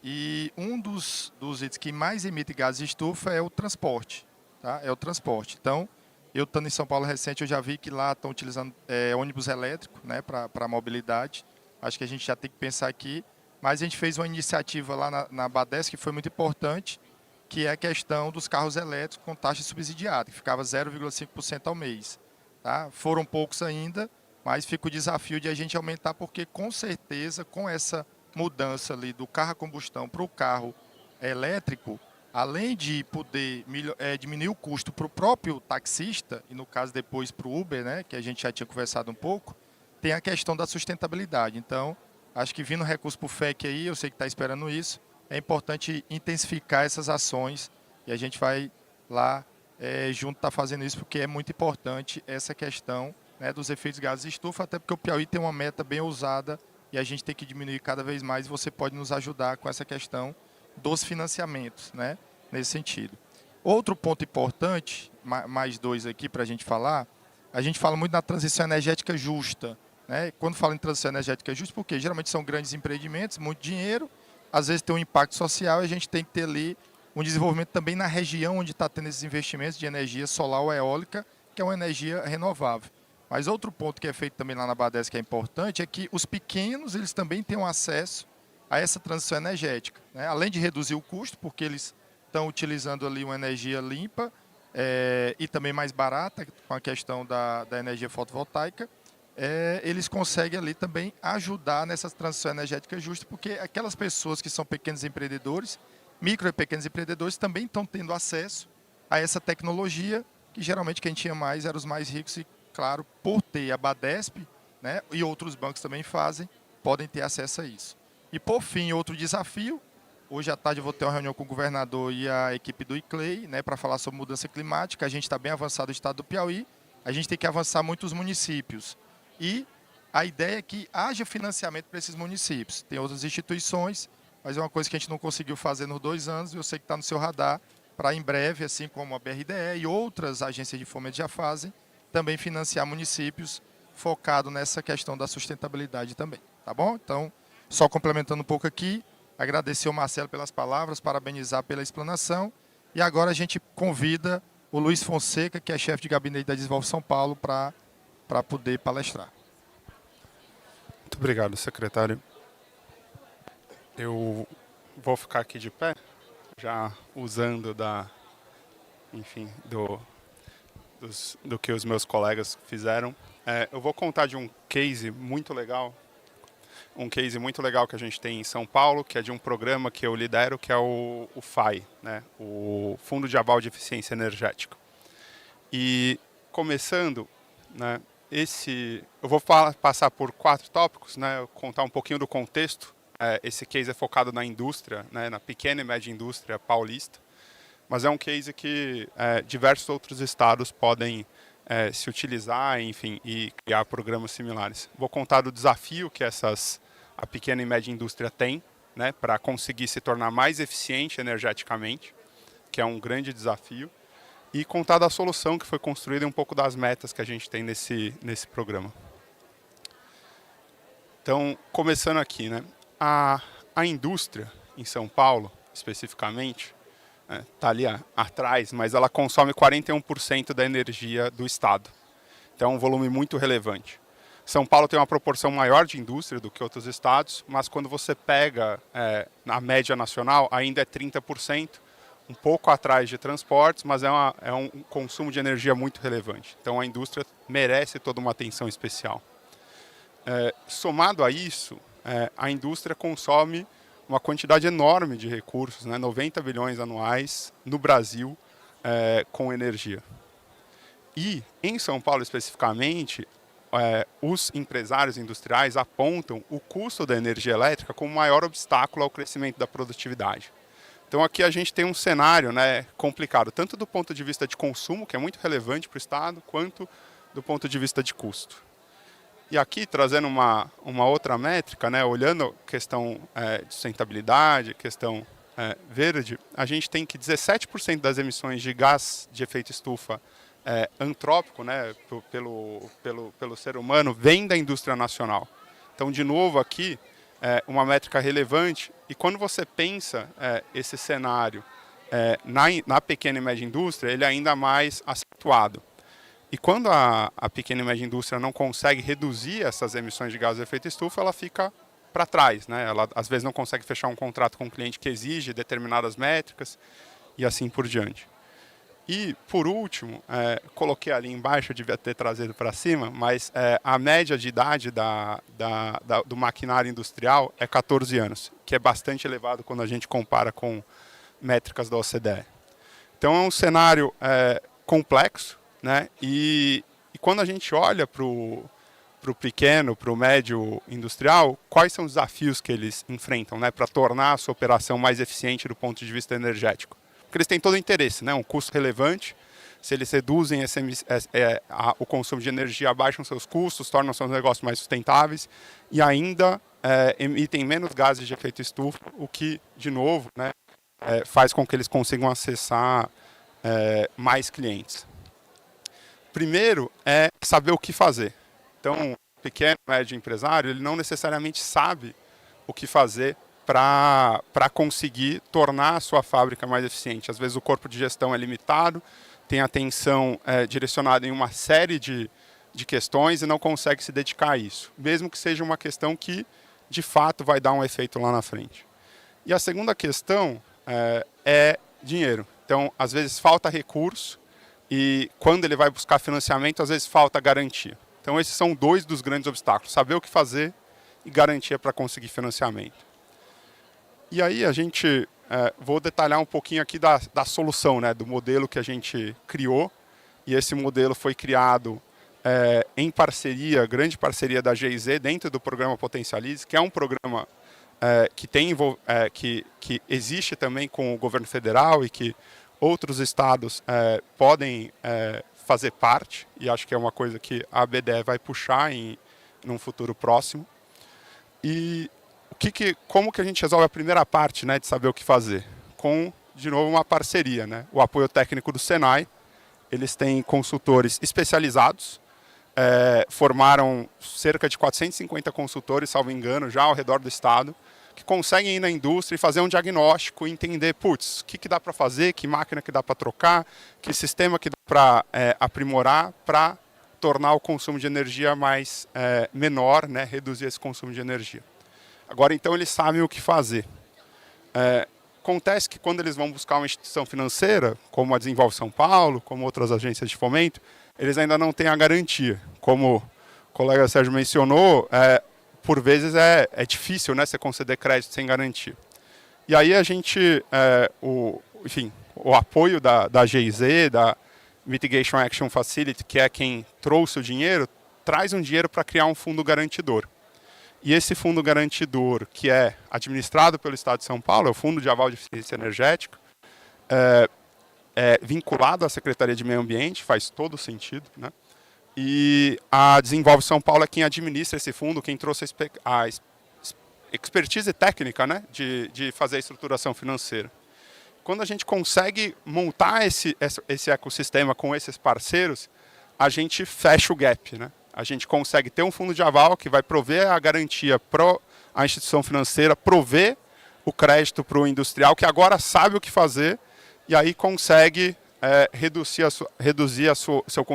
[SPEAKER 2] e um dos itens que mais emite gases de estufa é o transporte. Tá? É o transporte. Então, eu estando em São Paulo recente, eu já vi que lá estão utilizando ônibus elétrico, né, para mobilidade. Acho que a gente já tem que pensar aqui. Mas a gente fez uma iniciativa lá na Badesp que foi muito importante, que é a questão dos carros elétricos com taxa subsidiada, que ficava 0,5% ao mês. Tá? Foram poucos ainda, mas fica o desafio de a gente aumentar, porque com certeza, com essa mudança ali do carro a combustão para o carro elétrico, além de poder diminuir o custo para o próprio taxista, e no caso depois para o Uber, né, que a gente já tinha conversado um pouco, tem a questão da sustentabilidade. Então, acho que vindo recurso para o FEC aí, eu sei que está esperando isso, é importante intensificar essas ações e a gente vai lá junto estar fazendo isso, porque é muito importante essa questão, né, dos efeitos gases de estufa, até porque o Piauí tem uma meta bem ousada e a gente tem que diminuir cada vez mais, e você pode nos ajudar com essa questão dos financiamentos, né, nesse sentido. Outro ponto importante, mais dois aqui para a gente fala muito na transição energética justa. Né? Quando fala em transição energética justa, porque geralmente são grandes empreendimentos, muito dinheiro, às vezes tem um impacto social e a gente tem que ter ali um desenvolvimento também na região onde está tendo esses investimentos de energia solar ou eólica, que é uma energia renovável. Mas outro ponto que é feito também lá na Badesp que é importante é que os pequenos eles também tenham acesso a essa transição energética. Né? Além de reduzir o custo, porque eles estão utilizando ali uma energia limpa e também mais barata, com a questão da energia fotovoltaica, eles conseguem ali também ajudar nessa transição energética justa, porque aquelas pessoas que são pequenos empreendedores, micro e pequenos empreendedores, também estão tendo acesso a essa tecnologia, que geralmente quem tinha mais eram os mais ricos e, claro, por ter a Badesp, né, e outros bancos também fazem, podem ter acesso a isso. E, por fim, outro desafio, hoje à tarde eu vou ter uma reunião com o governador e a equipe do ICLEI, né, para falar sobre mudança climática. A gente está bem avançado no estado do Piauí, a gente tem que avançar muito os municípios. E a ideia é que haja financiamento para esses municípios. Tem outras instituições, mas é uma coisa que a gente não conseguiu fazer nos 2 anos, e eu sei que está no seu radar, para em breve, assim como a BRDE e outras agências de fomento já fazem, também financiar municípios focado nessa questão da sustentabilidade também. Tá bom? Então, só complementando um pouco aqui, agradecer ao Marcelo pelas palavras, parabenizar pela explanação, e agora a gente convida o Luiz Fonseca, que é chefe de gabinete da Desenvolve São Paulo, para poder palestrar.
[SPEAKER 7] Muito obrigado, secretário. Eu vou ficar aqui de pé, já usando do que os meus colegas fizeram. Eu vou contar de um case muito legal. Um case muito legal que a gente tem em São Paulo, que é de um programa que eu lidero, que é o FAE, né? O Fundo de Aval de Eficiência Energética. E começando, né, eu vou passar por 4 tópicos, né, contar um pouquinho do contexto. Esse case é focado na indústria, né, na pequena e média indústria paulista, mas é um case que diversos outros estados podem se utilizar, enfim, e criar programas similares. Vou contar do desafio que a pequena e média indústria tem, né, para conseguir se tornar mais eficiente energeticamente, que é um grande desafio, e contar da solução que foi construída e um pouco das metas que a gente tem nesse programa. Então, começando aqui, né, a indústria em São Paulo, especificamente, está ali atrás, mas ela consome 41% da energia do estado. Então, é um volume muito relevante. São Paulo tem uma proporção maior de indústria do que outros estados, mas quando você pega a média nacional, ainda é 30%, um pouco atrás de transportes, mas é um consumo de energia muito relevante. Então, a indústria merece toda uma atenção especial. Somado a isso, a indústria consome uma quantidade enorme de recursos, né, 90 bilhões anuais no Brasil com energia. E, em São Paulo especificamente, os empresários industriais apontam o custo da energia elétrica como o maior obstáculo ao crescimento da produtividade. Então aqui a gente tem um cenário, né, complicado, tanto do ponto de vista de consumo, que é muito relevante para o Estado, quanto do ponto de vista de custo. E aqui, trazendo uma outra métrica, né, olhando a questão de sustentabilidade, questão verde, a gente tem que 17% das emissões de gás de efeito estufa antrópico, né, pelo ser humano, vem da indústria nacional. Então, de novo, aqui, uma métrica relevante. E quando você pensa esse cenário na pequena e média indústria, ele é ainda mais acentuado. E quando a pequena e média indústria não consegue reduzir essas emissões de gás de efeito estufa, ela fica para trás, né? Ela, às vezes, não consegue fechar um contrato com um cliente que exige determinadas métricas e assim por diante. E, por último, coloquei ali embaixo, eu devia ter trazido para cima, mas a média de idade do maquinário industrial é 14 anos, que é bastante elevado quando a gente compara com métricas da OCDE. Então, é um cenário complexo, né? E quando a gente olha para o pequeno, para o médio industrial, quais são os desafios que eles enfrentam, né, para tornar a sua operação mais eficiente do ponto de vista energético? Porque eles têm todo o interesse, né? Um custo relevante. Se eles reduzem o consumo de energia, abaixam seus custos, tornam seus negócios mais sustentáveis e ainda emitem menos gases de efeito estufa, o que, de novo, né, faz com que eles consigam acessar mais clientes. Primeiro é saber o que fazer. Então, o pequeno, médio empresário, ele não necessariamente sabe o que fazer para conseguir tornar a sua fábrica mais eficiente. Às vezes o corpo de gestão é limitado, tem atenção direcionada em uma série de questões e não consegue se dedicar a isso, mesmo que seja uma questão que, de fato, vai dar um efeito lá na frente. E a segunda questão é dinheiro. Então, às vezes falta recurso e quando ele vai buscar financiamento, às vezes falta garantia. Então, esses são 2 dos grandes obstáculos, saber o que fazer e garantia para conseguir financiamento. E aí a gente, vou detalhar um pouquinho aqui da solução, né, do modelo que a gente criou. E esse modelo foi criado em parceria, grande parceria da GIZ, dentro do programa Potencialize, que é um programa que existe também com o governo federal e que outros estados podem fazer parte. E acho que é uma coisa que a ABDE vai puxar num futuro próximo. E como que a gente resolve a primeira parte, né, de saber o que fazer? Com, de novo, uma parceria, né? O apoio técnico do Senai. Eles têm consultores especializados, formaram cerca de 450 consultores, salvo engano, já ao redor do estado, que conseguem ir na indústria e fazer um diagnóstico e entender, putz, o que dá para fazer, que máquina que dá para trocar, que sistema que dá para aprimorar para tornar o consumo de energia mais menor, né, reduzir esse consumo de energia. Agora, então, eles sabem o que fazer. Acontece que quando eles vão buscar uma instituição financeira, como a Desenvolve São Paulo, como outras agências de fomento, eles ainda não têm a garantia, como colega Sérgio mencionou, por vezes é difícil, né, você conceder crédito sem garantia. E aí a gente, o apoio da GIZ, da Mitigation Action Facility, que é quem trouxe o dinheiro, traz um dinheiro para criar um fundo garantidor. E esse fundo garantidor, que é administrado pelo Estado de São Paulo, é o Fundo de Aval de Eficiência Energética, é vinculado à Secretaria de Meio Ambiente, faz todo sentido, né? E a Desenvolve São Paulo é quem administra esse fundo, quem trouxe a expertise técnica, né, de fazer a estruturação financeira. Quando a gente consegue montar esse ecossistema com esses parceiros, a gente fecha o gap, né? A gente consegue ter um fundo de aval que vai prover a garantia para a instituição financeira, prover o crédito para o industrial, que agora sabe o que fazer, e aí consegue reduzir seu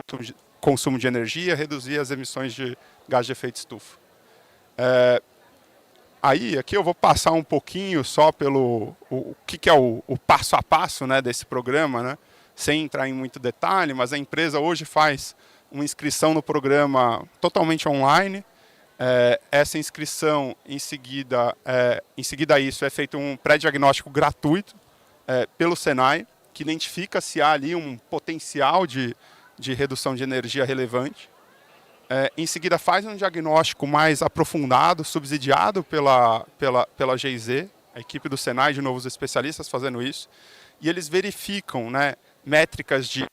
[SPEAKER 7] consumo de energia, reduzir as emissões de gás de efeito estufa. Aí, aqui eu vou passar um pouquinho só pelo o que é o passo a passo, né, desse programa, né, sem entrar em muito detalhe, mas a empresa hoje faz uma inscrição no programa totalmente online. Essa inscrição, em seguida a isso, é feito um pré-diagnóstico gratuito pelo Senai, que identifica se há ali um potencial de redução de energia relevante. Em seguida, faz um diagnóstico mais aprofundado, subsidiado pela GIZ, a equipe do Senai, de novos especialistas fazendo isso, e eles verificam, né, métricas de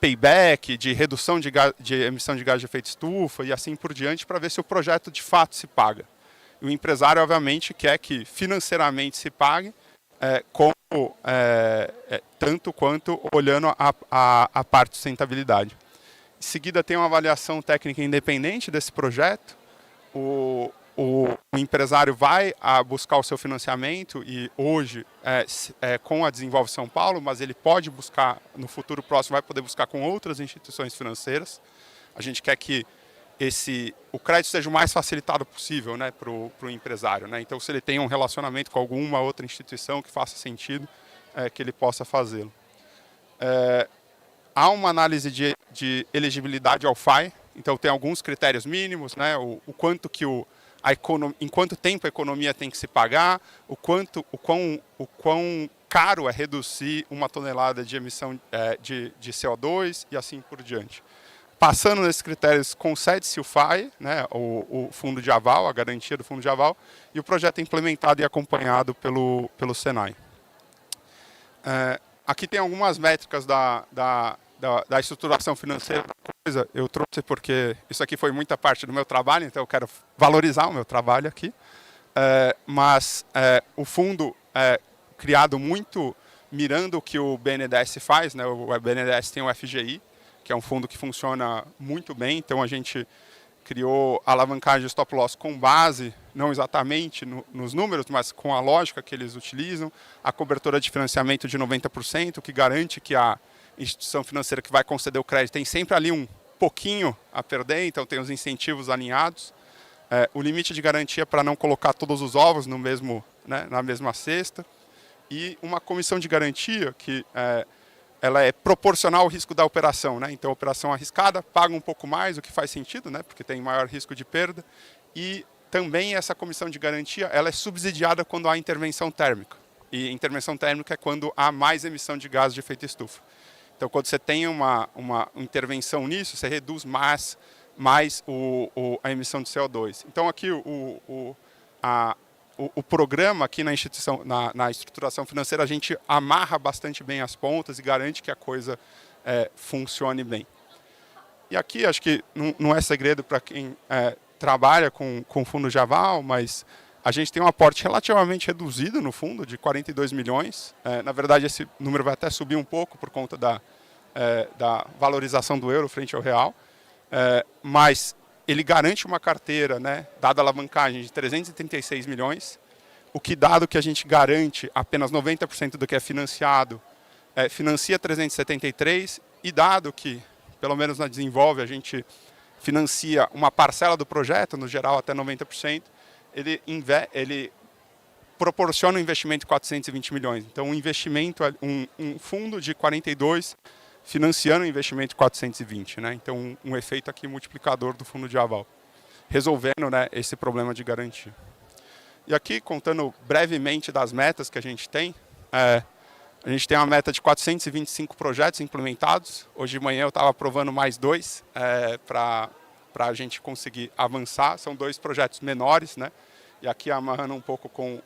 [SPEAKER 7] payback, de redução de emissão de gás de efeito estufa e assim por diante, para ver se o projeto de fato se paga. E o empresário, obviamente, quer que financeiramente se pague, tanto quanto olhando a parte de sustentabilidade. Em seguida, tem uma avaliação técnica independente desse projeto. O empresário vai buscar o seu financiamento e hoje com a Desenvolve São Paulo, mas ele pode buscar, no futuro próximo, vai poder buscar com outras instituições financeiras. A gente quer que o crédito seja o mais facilitado possível, né, para o empresário, né? Então, se ele tem um relacionamento com alguma outra instituição que faça sentido, que ele possa fazê-lo. Há uma análise de elegibilidade ao FAI, então tem alguns critérios mínimos, né, o quanto que em quanto tempo a economia tem que se pagar, o quão caro é reduzir 1 tonelada de emissão de CO2 e assim por diante. Passando nesses critérios, concede-se o FAI, né, o fundo de aval, a garantia do fundo de aval, e o projeto é implementado e acompanhado pelo Senai. Aqui tem algumas métricas da estruturação financeira da coisa. Eu trouxe porque isso aqui foi muita parte do meu trabalho, então eu quero valorizar o meu trabalho aqui. Mas o fundo é criado muito mirando o que o BNDES faz, né? O BNDES tem o FGI, que é um fundo que funciona muito bem, então a gente criou a alavancagem de stop loss com base, não exatamente nos números, mas com a lógica que eles utilizam, a cobertura de financiamento de 90%, que garante que a instituição financeira que vai conceder o crédito tem sempre ali um pouquinho a perder, então tem os incentivos alinhados, o limite de garantia para não colocar todos os ovos no mesmo, né, na mesma cesta, e uma comissão de garantia que ela é proporcional ao risco da operação, né? Então, a operação arriscada paga um pouco mais, o que faz sentido, né? Porque tem maior risco de perda. E também essa comissão de garantia ela é subsidiada quando há intervenção térmica. E intervenção térmica é quando há mais emissão de gás de efeito estufa. Então, quando você tem uma intervenção nisso, você reduz mais a emissão de CO2. Então, aqui o programa aqui na instituição, na estruturação financeira, a gente amarra bastante bem as pontas e garante que a coisa funcione bem. E aqui acho que não é segredo para quem trabalha com fundo de aval, mas a gente tem um aporte relativamente reduzido no fundo, de 42 milhões. Na verdade, esse número vai até subir um pouco por conta da valorização do euro frente ao real, mas ele garante uma carteira, né, dada a alavancagem, de 336 milhões, o que, dado que a gente garante apenas 90% do que é financiado, financia 373, e dado que, pelo menos na Desenvolve, a gente financia uma parcela do projeto, no geral até 90%, ele proporciona um investimento de 420 milhões. Então, um investimento, um fundo de 42 financiando o investimento 420, né? Então, um efeito aqui multiplicador do fundo de aval, resolvendo, né, esse problema de garantia. E aqui, contando brevemente das metas que a gente tem, a gente tem uma meta de 425 projetos implementados. Hoje de manhã eu estava aprovando mais 2 para a gente conseguir avançar. São 2 projetos menores, né? E aqui amarrando um pouco com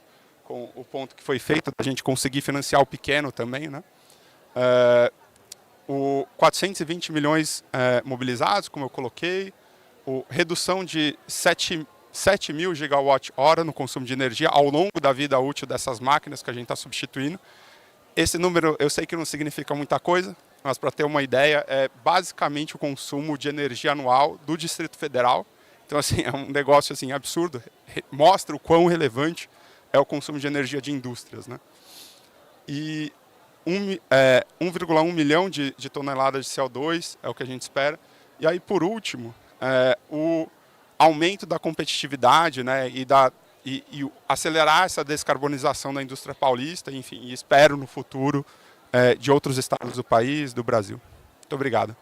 [SPEAKER 7] o ponto que foi feito, a gente conseguir financiar o pequeno também, né? O 420 milhões mobilizados, como eu coloquei, redução de 7 mil gigawatt-hora no consumo de energia ao longo da vida útil dessas máquinas que a gente está substituindo. Esse número eu sei que não significa muita coisa, mas para ter uma ideia, é basicamente o consumo de energia anual do Distrito Federal. Então, assim, é um negócio assim, absurdo, mostra o quão relevante é o consumo de energia de indústrias, né? E 1,1 milhão de toneladas de CO2 é o que a gente espera. E aí, por último, o aumento da competitividade, né, e acelerar essa descarbonização da indústria paulista, enfim, e espero no futuro de outros estados do país, do Brasil. Muito obrigado.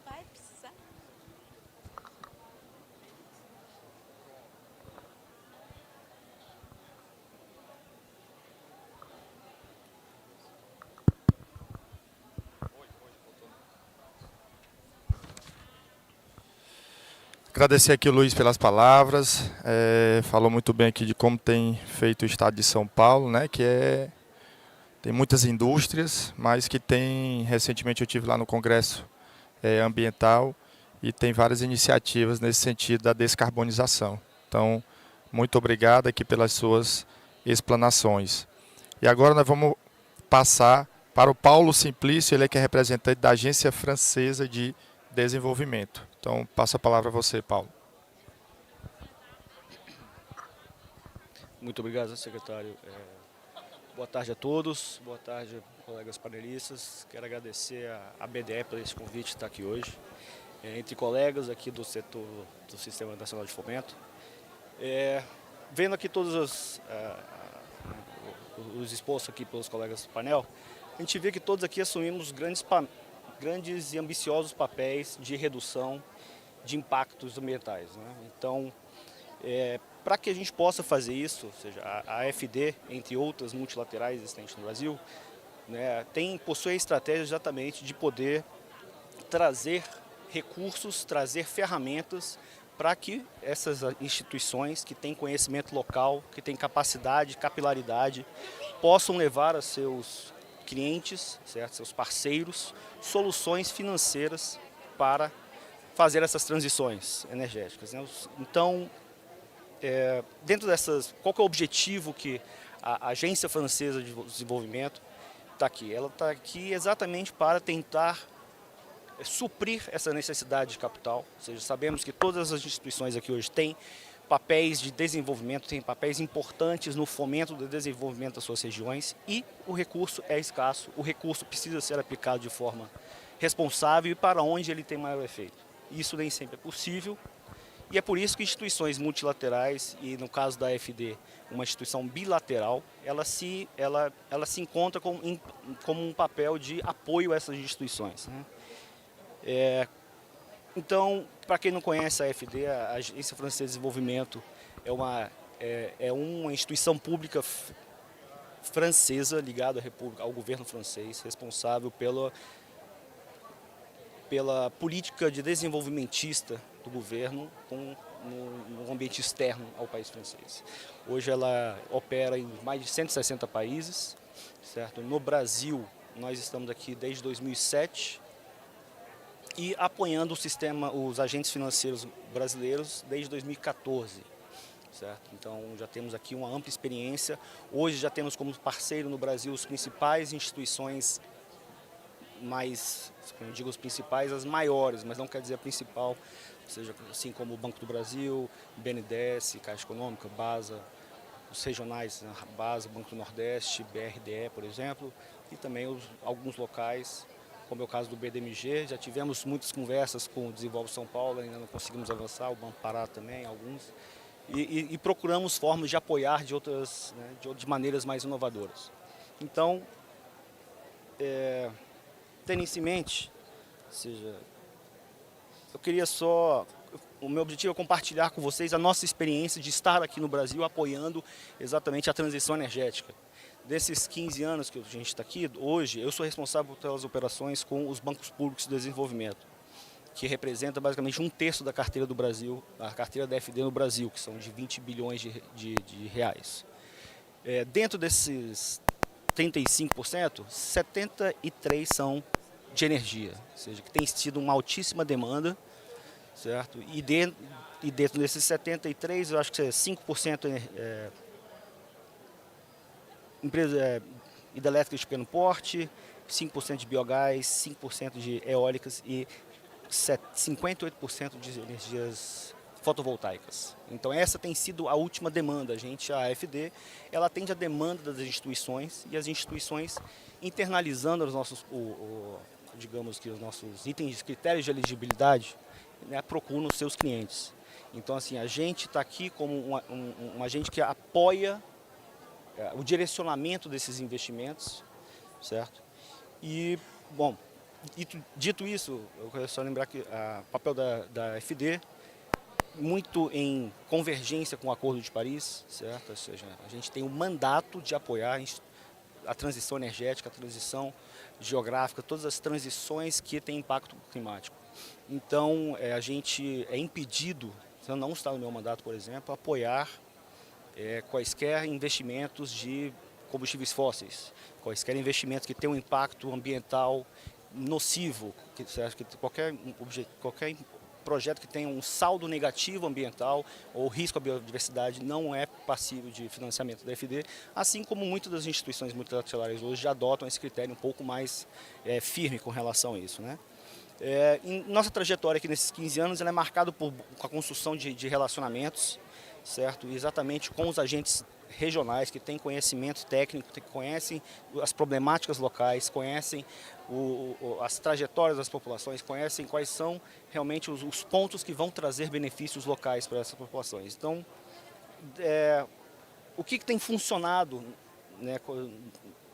[SPEAKER 3] Vai precisar.
[SPEAKER 2] Agradecer aqui o Luiz pelas palavras, falou muito bem aqui de como tem feito o estado de São Paulo, né, tem muitas indústrias, mas que tem, recentemente eu estive lá no Congresso Ambiental e tem várias iniciativas nesse sentido da descarbonização. Então, muito obrigado aqui pelas suas explanações. E agora nós vamos passar para o Paulo Simplício, ele é que é representante da Agência Francesa de Desenvolvimento. Então, passo a palavra a você, Paulo.
[SPEAKER 8] Muito obrigado, secretário. Boa tarde a todos, boa tarde, colegas panelistas. Quero agradecer à BDE por esse convite de estar aqui hoje, entre colegas aqui do setor do Sistema Nacional de Fomento. Vendo aqui todos os expostos aqui pelos colegas do painel, a gente vê que todos aqui assumimos grandes e ambiciosos papéis de redução de impactos ambientais, né? Então, para que a gente possa fazer isso, ou seja, a AfD, entre outras multilaterais existentes no Brasil, né, possui a estratégia exatamente de poder trazer recursos, trazer ferramentas para que essas instituições que têm conhecimento local, que têm capacidade, capilaridade, possam levar a seus clientes, certo? Seus parceiros, soluções financeiras para fazer essas transições energéticas, né? Então, dentro dessas, qual que é o objetivo que a Agência Francesa de Desenvolvimento está aqui? Ela está aqui exatamente para tentar suprir essa necessidade de capital, ou seja, sabemos que todas as instituições aqui hoje têm papéis de desenvolvimento, têm papéis importantes no fomento do desenvolvimento das suas regiões e o recurso é escasso, o recurso precisa ser aplicado de forma responsável e para onde ele tem maior efeito. Isso nem sempre é possível e é por isso que instituições multilaterais, e no caso da AfD, uma instituição bilateral, ela se encontra como um papel de apoio a essas instituições, né? Então, para quem não conhece a AfD, a Agência Francesa de Desenvolvimento é uma instituição pública francesa ligada ao governo francês, responsável pela política de desenvolvimentista do governo no ambiente externo ao país francês. Hoje ela opera em mais de 160 países, certo? No Brasil, nós estamos aqui desde 2007, e apoiando os agentes financeiros brasileiros desde 2014, certo? Então já temos aqui uma ampla experiência. Hoje já temos como parceiro no Brasil as principais instituições, quando eu digo os principais, as maiores, mas não quer dizer a principal, ou seja, assim como o Banco do Brasil, BNDES, Caixa Econômica, BASA, os regionais, né, BASA, Banco do Nordeste, BRDE, por exemplo, e também alguns locais, como é o caso do BDMG. Já tivemos muitas conversas com o Desenvolve São Paulo, ainda não conseguimos avançar, o Banco Pará também, alguns. E procuramos formas de apoiar de outras, né, de maneiras mais inovadoras. Então, tendo isso em mente, ou seja, eu queria só... O meu objetivo é compartilhar com vocês a nossa experiência de estar aqui no Brasil apoiando exatamente a transição energética. Desses 15 anos que a gente está aqui, hoje eu sou responsável pelas operações com os bancos públicos de desenvolvimento, que representa basicamente 1/3 da carteira do Brasil, a carteira da FD no Brasil, que são de 20 bilhões de reais. Dentro desses 35%, 73% são de energia, ou seja, que tem tido uma altíssima demanda, certo? E dentro desses 73%, eu acho que 5% empresa hidrelétrica de pequeno porte, 5% de biogás, 5% de eólicas e 58% de energias fotovoltaicas. Então essa tem sido a última demanda. A AFD, ela atende a demanda das instituições e as instituições internalizando os nossos, digamos que os nossos itens de critérios de elegibilidade, né, procuram os seus clientes. Então assim, a gente está aqui como um agente que apoia o direcionamento desses investimentos, certo? E, bom, dito isso, eu quero só lembrar que o papel da FD, muito em convergência com o Acordo de Paris, certo? Ou seja, a gente tem o mandato de apoiar a transição energética, a transição geográfica, todas as transições que têm impacto climático. Então, a gente é impedido, não está no meu mandato, por exemplo, apoiar quaisquer investimentos de combustíveis fósseis, quaisquer investimentos que tenham um impacto ambiental nocivo, que qualquer projeto que tenha um saldo negativo ambiental ou risco à biodiversidade não é passível de financiamento da FD, assim como muitas das instituições multilaterais hoje já adotam esse critério um pouco mais firme com relação a isso, né? Nossa trajetória aqui nesses 15 anos ela é marcada por a construção de relacionamentos, certo? Exatamente com os agentes regionais que têm conhecimento técnico, que conhecem as problemáticas locais, conhecem as trajetórias das populações, conhecem quais são realmente os pontos que vão trazer benefícios locais para essas populações. Então, o que tem funcionado, né,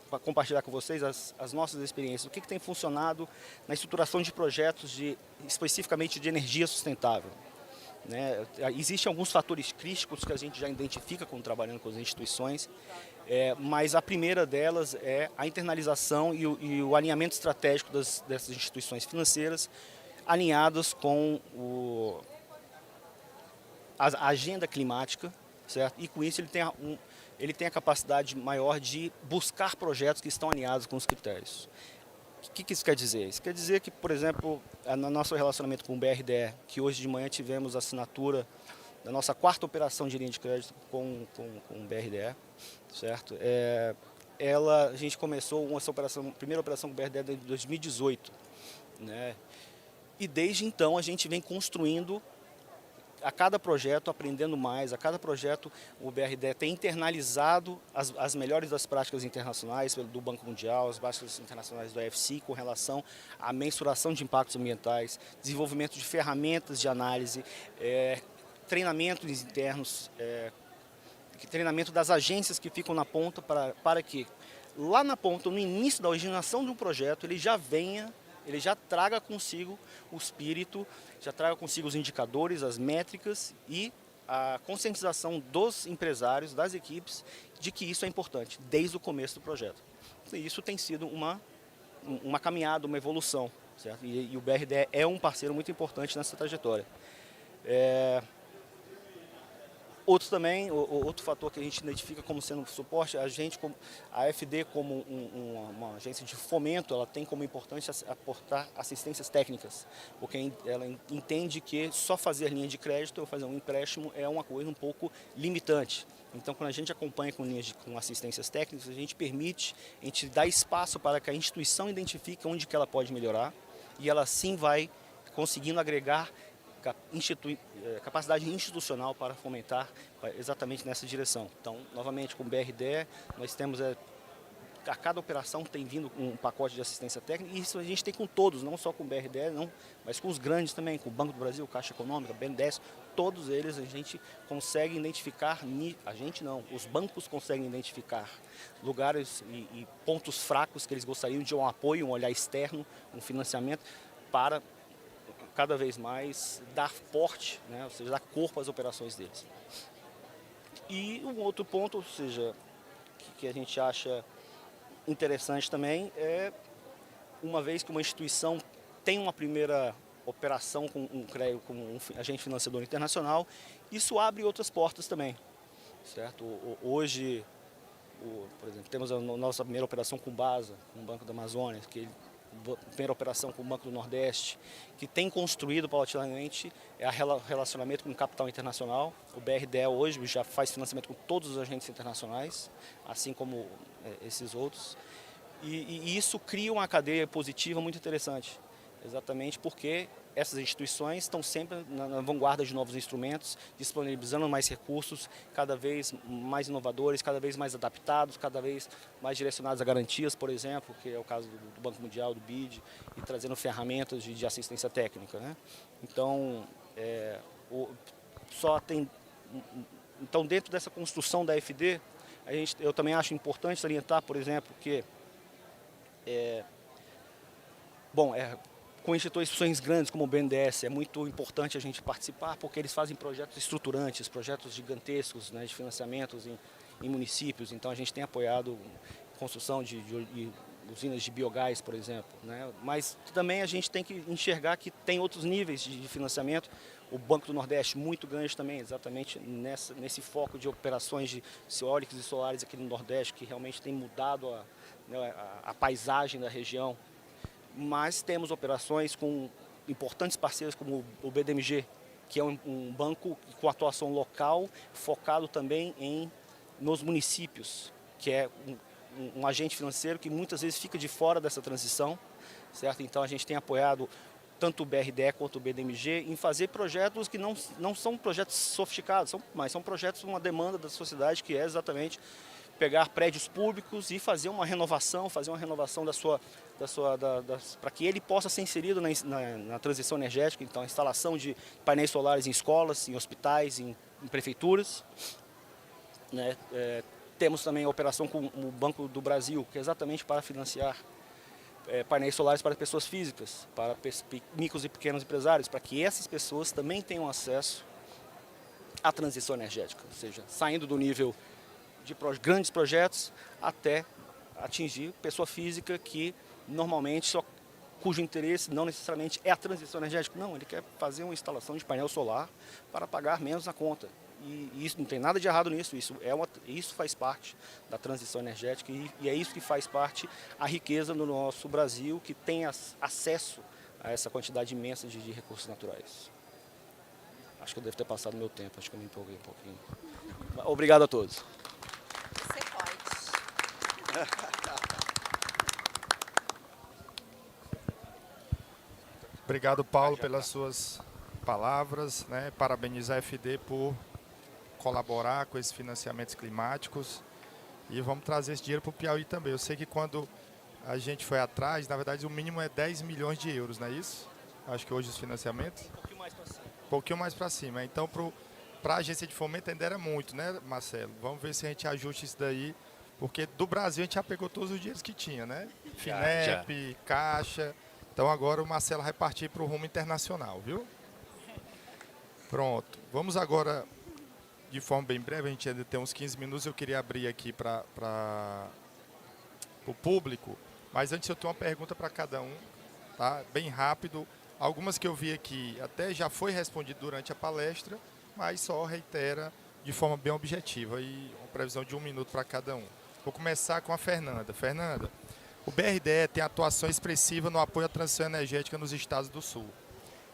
[SPEAKER 8] para compartilhar com vocês as nossas experiências, o que tem funcionado na estruturação de projetos especificamente de energia sustentável. Né? Existem alguns fatores críticos que a gente já identifica quando trabalhando com as instituições, mas a primeira delas é a internalização e o alinhamento estratégico dessas instituições financeiras, alinhadas com a agenda climática, certo? E com isso ele tem a capacidade maior de buscar projetos que estão alinhados com os critérios. O que isso quer dizer? Isso quer dizer que, por exemplo, no nosso relacionamento com o BRDE, que hoje de manhã tivemos a assinatura da nossa 4ª operação de linha de crédito com o BRDE, certo? A gente começou a primeira operação com o BRDE em 2018, né? E desde então a gente vem construindo a cada projeto, aprendendo mais, a cada projeto o BRDE tem internalizado as melhores das práticas internacionais do Banco Mundial, as práticas internacionais do IFC com relação à mensuração de impactos ambientais, desenvolvimento de ferramentas de análise, treinamentos internos, treinamento das agências que ficam na ponta para que lá na ponta, no início da originação de um projeto, ele já traga consigo o espírito, já traga consigo os indicadores, as métricas e a conscientização dos empresários, das equipes, de que isso é importante, desde o começo do projeto. E isso tem sido uma caminhada, uma evolução, certo? E o BRDE é um parceiro muito importante nessa trajetória. Outro fator que a gente identifica como sendo suporte, a FD como uma agência de fomento, ela tem como importante aportar assistências técnicas, porque ela entende que só fazer linha de crédito ou fazer um empréstimo é uma coisa um pouco limitante. Então, quando a gente acompanha com assistências técnicas, a gente dá espaço para que a instituição identifique onde que ela pode melhorar e ela sim vai conseguindo agregar capacidade institucional para fomentar exatamente nessa direção. Então, novamente, com o BRDE, nós temos a cada operação tem vindo um pacote de assistência técnica, e isso a gente tem com todos, não só com o BRDE, não, mas com os grandes também, com o Banco do Brasil, Caixa Econômica, BNDES, todos eles a gente consegue identificar, a gente não, os bancos conseguem identificar lugares e pontos fracos que eles gostariam de um apoio, um olhar externo, um financiamento, para cada vez mais dar porte, né, ou seja, dar corpo às operações deles. E um outro ponto, ou seja, que a gente acha interessante também é, uma vez que uma instituição tem uma primeira operação com um crédito, com um agente financiador internacional, isso abre outras portas também, certo? Hoje, por exemplo, temos a nossa primeira operação com o BASA, com o Banco da Amazônia, primeira operação com o Banco do Nordeste, que tem construído paulatinamente relacionamento com o capital internacional. O BRDE hoje já faz financiamento com todos os agentes internacionais, assim como esses outros. E isso cria uma cadeia positiva muito interessante, exatamente porque essas instituições estão sempre na vanguarda de novos instrumentos, disponibilizando mais recursos, cada vez mais inovadores, cada vez mais adaptados, cada vez mais direcionados a garantias, por exemplo, que é o caso do Banco Mundial, do BID, e trazendo ferramentas de assistência técnica, né? Então, então, dentro dessa construção da FD, eu também acho importante salientar, por exemplo, que com instituições grandes como o BNDES, é muito importante a gente participar, porque eles fazem projetos estruturantes, projetos gigantescos, né, de financiamentos em municípios. Então a gente tem apoiado a construção de usinas de biogás, por exemplo, né? Mas também a gente tem que enxergar que tem outros níveis de financiamento. O Banco do Nordeste, muito grande também, exatamente nesse foco de operações de eólicas e solares aqui no Nordeste, que realmente tem mudado a paisagem da região. Mas temos operações com importantes parceiros como o BDMG, que é um banco com atuação local, focado também nos municípios, que é um agente financeiro que muitas vezes fica de fora dessa transição, certo? Então a gente tem apoiado tanto o BRDE quanto o BDMG em fazer projetos que não são projetos sofisticados, mas são projetos, uma demanda da sociedade, que é exatamente pegar prédios públicos e fazer uma renovação para que ele possa ser inserido na transição energética. Então, a instalação de painéis solares em escolas, em hospitais, em prefeituras, né? Temos também a operação com o Banco do Brasil, que é exatamente para financiar painéis solares para pessoas físicas, para micros e pequenos empresários, para que essas pessoas também tenham acesso à transição energética, ou seja, saindo do nível de grandes projetos até atingir pessoa física que normalmente cujo interesse não necessariamente é a transição energética, não, ele quer fazer uma instalação de painel solar para pagar menos na conta. E isso não tem nada de errado nisso, isso faz parte da transição energética e é isso que faz parte a riqueza do nosso Brasil, que tem acesso a essa quantidade imensa de recursos naturais. Acho que eu devo ter passado meu tempo, acho que eu me empolguei um pouquinho. Obrigado a todos.
[SPEAKER 3] Você pode.
[SPEAKER 2] Obrigado, Paulo, pelas suas palavras, né? Parabenizar a FD por colaborar com esses financiamentos climáticos e vamos trazer esse dinheiro para o Piauí também. Eu sei que quando a gente foi atrás, na verdade o mínimo é 10 milhões de euros, não é isso? Acho que hoje os financiamentos?
[SPEAKER 8] Um pouquinho mais para cima.
[SPEAKER 2] Um pouquinho mais para cima. Então, para a agência de fomento ainda era muito, né, Marcelo? Vamos ver se a gente ajusta isso daí, porque do Brasil a gente já pegou todos os dinheiros que tinha, né? FINEP, Caixa. Então agora o Marcelo vai partir para o rumo internacional, viu? Pronto. Vamos agora, de forma bem breve, a gente ainda tem uns 15 minutos, eu queria abrir aqui para o público, mas antes eu tenho uma pergunta para cada um, tá? Bem rápido. Algumas que eu vi aqui até já foi respondido durante a palestra, mas só reitera de forma bem objetiva e uma previsão de 1 minuto para cada um. Vou começar com a Fernanda. Fernanda, o BRDE tem atuação expressiva no apoio à transição energética nos estados do Sul.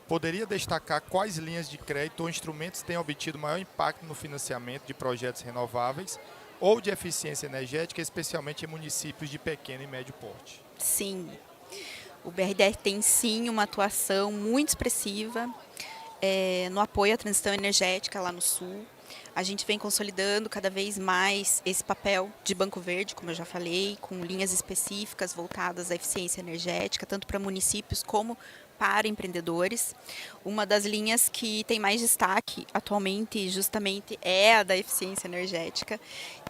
[SPEAKER 2] Poderia destacar quais linhas de crédito ou instrumentos têm obtido maior impacto no financiamento de projetos renováveis ou de eficiência energética, especialmente em municípios de pequeno e médio porte?
[SPEAKER 3] Sim, o BRDE tem sim uma atuação muito expressiva no apoio à transição energética lá no Sul. A gente vem consolidando cada vez mais esse papel de Banco Verde, como eu já falei, com linhas específicas voltadas à eficiência energética, tanto para municípios como para empreendedores. Uma das linhas que tem mais destaque atualmente justamente é a da eficiência energética,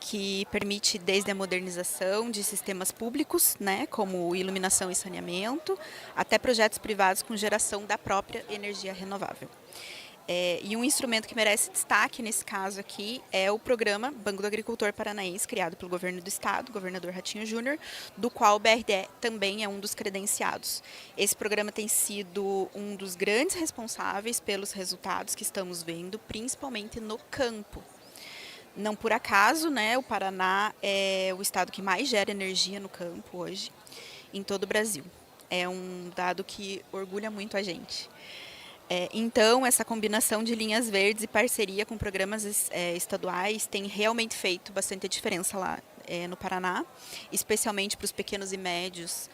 [SPEAKER 3] que permite desde a modernização de sistemas públicos, né, como iluminação e saneamento, até projetos privados com geração da própria energia renovável. E um instrumento que merece destaque nesse caso aqui é o programa Banco do Agricultor Paranaense, criado pelo governo do estado, governador Ratinho Júnior, do qual o BRDE também é um dos credenciados. Esse programa tem sido um dos grandes responsáveis pelos resultados que estamos vendo, principalmente no campo. Não por acaso, né, o Paraná é o estado que mais gera energia no campo hoje, em todo o Brasil. É um dado que orgulha muito a gente. Então, essa combinação de linhas verdes e parceria com programas estaduais tem realmente feito bastante diferença lá no Paraná, especialmente para os pequenos e médios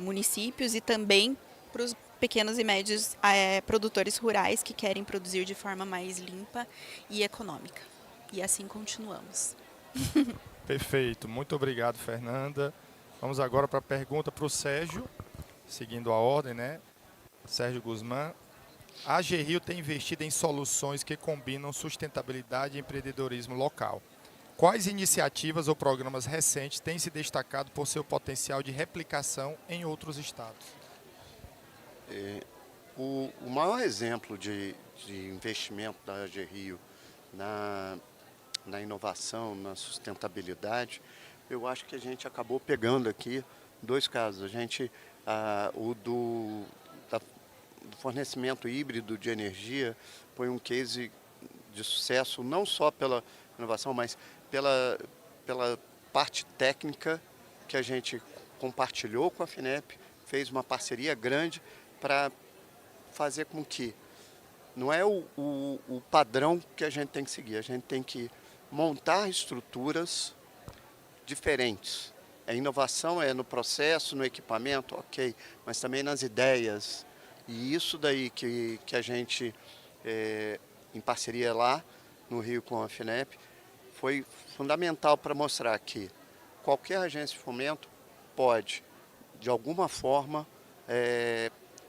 [SPEAKER 3] municípios e também para os pequenos e médios produtores rurais que querem produzir de forma mais limpa e econômica. E assim continuamos.
[SPEAKER 2] Perfeito. Muito obrigado, Fernanda. Vamos agora para a pergunta para o Sérgio, seguindo a ordem, né? Sérgio Guzmán. A AGRIO tem investido em soluções que combinam sustentabilidade e empreendedorismo local. Quais iniciativas ou programas recentes têm se destacado por seu potencial de replicação em outros estados?
[SPEAKER 4] O maior exemplo de investimento da AGRIO na inovação, na sustentabilidade, eu acho que a gente acabou pegando aqui dois casos. O do fornecimento híbrido de energia foi um case de sucesso, não só pela inovação, mas pela parte técnica que a gente compartilhou com a FINEP, fez uma parceria grande para fazer com que não é o padrão que a gente tem que seguir, a gente tem que montar estruturas diferentes. A inovação é no processo, no equipamento, ok, mas também nas ideias. E isso daí que a gente, em parceria lá no Rio com a FINEP, foi fundamental para mostrar que qualquer agência de fomento pode, de alguma forma,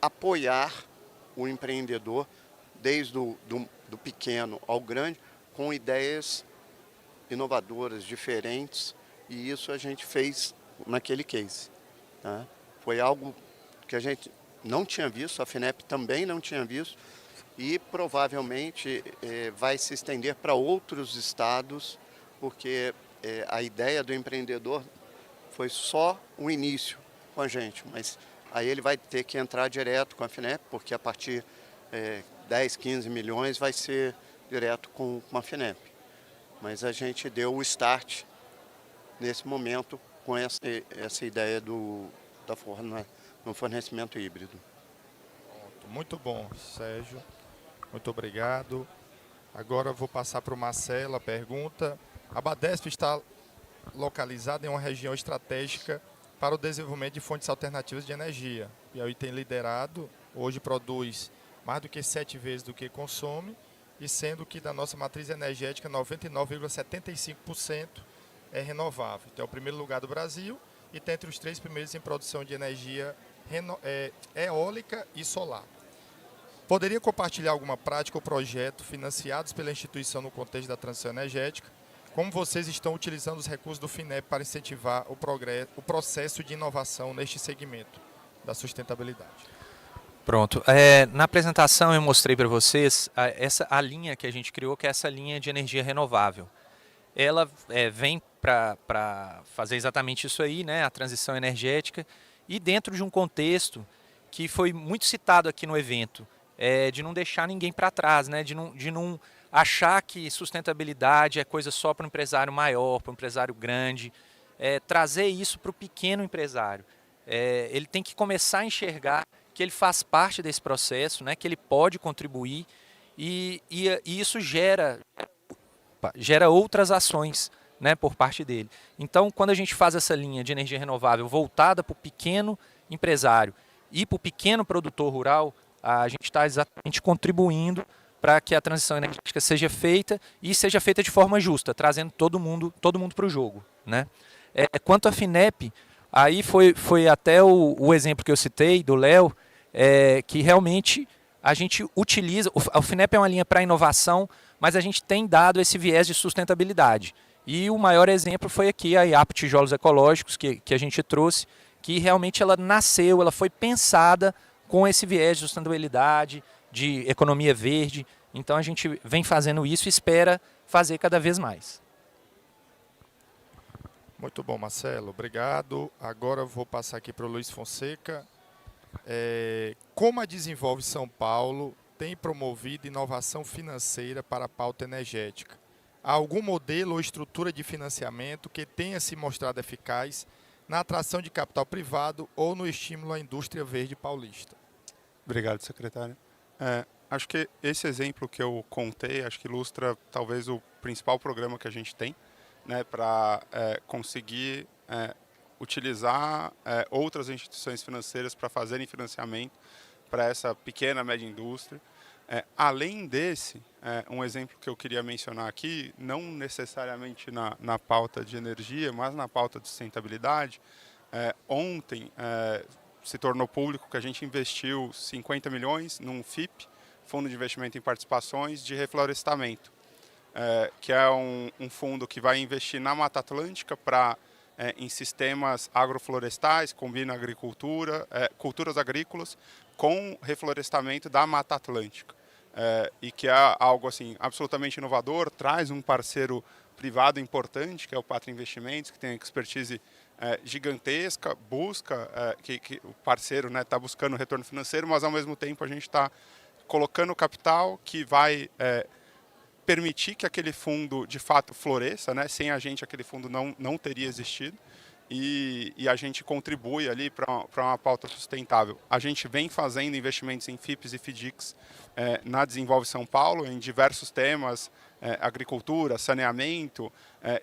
[SPEAKER 4] apoiar o empreendedor, desde do pequeno ao grande, com ideias inovadoras, diferentes, e isso a gente fez naquele case. Tá? Foi algo que a gente não tinha visto, a FINEP também não tinha visto, e provavelmente vai se estender para outros estados, porque a ideia do empreendedor foi só o início com a gente, mas aí ele vai ter que entrar direto com a FINEP, porque a partir 10, 15 milhões vai ser direto com a FINEP. Mas a gente deu o start nesse momento com essa ideia no fornecimento híbrido.
[SPEAKER 2] Muito bom, Sérgio. Muito obrigado. Agora eu vou passar para o Marcelo a pergunta. A Badesp está localizada em uma região estratégica para o desenvolvimento de fontes alternativas de energia. Piauí tem liderado, hoje produz mais do que 7 vezes do que consome, e sendo que da nossa matriz energética 99,75% é renovável. Então é o primeiro lugar do Brasil e está entre os 3 primeiros em produção de energia eólica e solar. Poderia compartilhar alguma prática ou projeto financiados pela instituição no contexto da transição energética? Como vocês estão utilizando os recursos do FINEP para incentivar o processo de inovação neste segmento da sustentabilidade?
[SPEAKER 5] Pronto. Na apresentação eu mostrei para vocês a linha que a gente criou, que é essa linha de energia renovável. Ela vem para fazer exatamente isso aí, né, a transição energética, e dentro de um contexto que foi muito citado aqui no evento, de não deixar ninguém para trás, né, de não achar que sustentabilidade é coisa só para um empresário maior, para um empresário grande, trazer isso para o pequeno empresário. Ele tem que começar a enxergar que ele faz parte desse processo, né, que ele pode contribuir, e isso gera outras ações, né, por parte dele. Então, quando a gente faz essa linha de energia renovável voltada para o pequeno empresário e para o pequeno produtor rural, a gente está exatamente contribuindo para que a transição energética seja feita e seja feita de forma justa, trazendo todo mundo para o jogo, né? Quanto à FINEP, aí foi até o exemplo que eu citei do Léo, que realmente a gente utiliza, o FINEP é uma linha para inovação, mas a gente tem dado esse viés de sustentabilidade. E o maior exemplo foi aqui a IAP Tijolos Ecológicos, que a gente trouxe, que realmente ela nasceu, ela foi pensada com esse viés de sustentabilidade, de economia verde. Então a gente vem fazendo isso e espera fazer cada vez mais.
[SPEAKER 2] Muito bom, Marcelo. Obrigado. Agora eu vou passar aqui para o Luiz Fonseca. Como a Desenvolve São Paulo tem promovido inovação financeira para a pauta energética? Há algum modelo ou estrutura de financiamento que tenha se mostrado eficaz na atração de capital privado ou no estímulo à indústria verde paulista?
[SPEAKER 7] Obrigado, secretário. Acho que esse exemplo que eu contei, acho que ilustra talvez o principal programa que a gente tem, né, para conseguir utilizar outras instituições financeiras para fazerem financiamento para essa pequena, média indústria. Além desse, um exemplo que eu queria mencionar aqui, não necessariamente na pauta de energia, mas na pauta de sustentabilidade, ontem se tornou público que a gente investiu 50 milhões num FIP, Fundo de Investimento em Participações, de reflorestamento, que é um fundo que vai investir na Mata Atlântica em sistemas agroflorestais, combina agricultura, culturas agrícolas com reflorestamento da Mata Atlântica. E que é algo assim absolutamente inovador, traz um parceiro privado importante, que é o Pátria Investimentos, que tem expertise gigantesca, busca que o parceiro está buscando retorno financeiro, mas ao mesmo tempo a gente está colocando capital que vai permitir que aquele fundo de fato floresça, né? Sem a gente aquele fundo não teria existido. E a gente contribui ali para uma pauta sustentável. A gente vem fazendo investimentos em FIPs e FDICs na Desenvolve São Paulo, em diversos temas, agricultura, saneamento,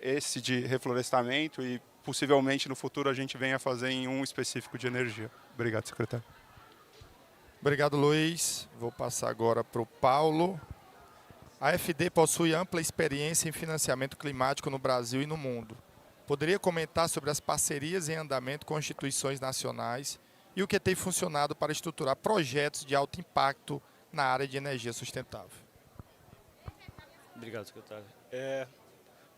[SPEAKER 7] esse de reflorestamento e possivelmente no futuro a gente venha fazer em um específico de energia. Obrigado, secretário.
[SPEAKER 2] Obrigado, Luiz. Vou passar agora para o Paulo. A FD possui ampla experiência em financiamento climático no Brasil e no mundo. Poderia comentar sobre as parcerias em andamento com instituições nacionais e o que tem funcionado para estruturar projetos de alto impacto na área de energia sustentável?
[SPEAKER 8] Obrigado, secretário.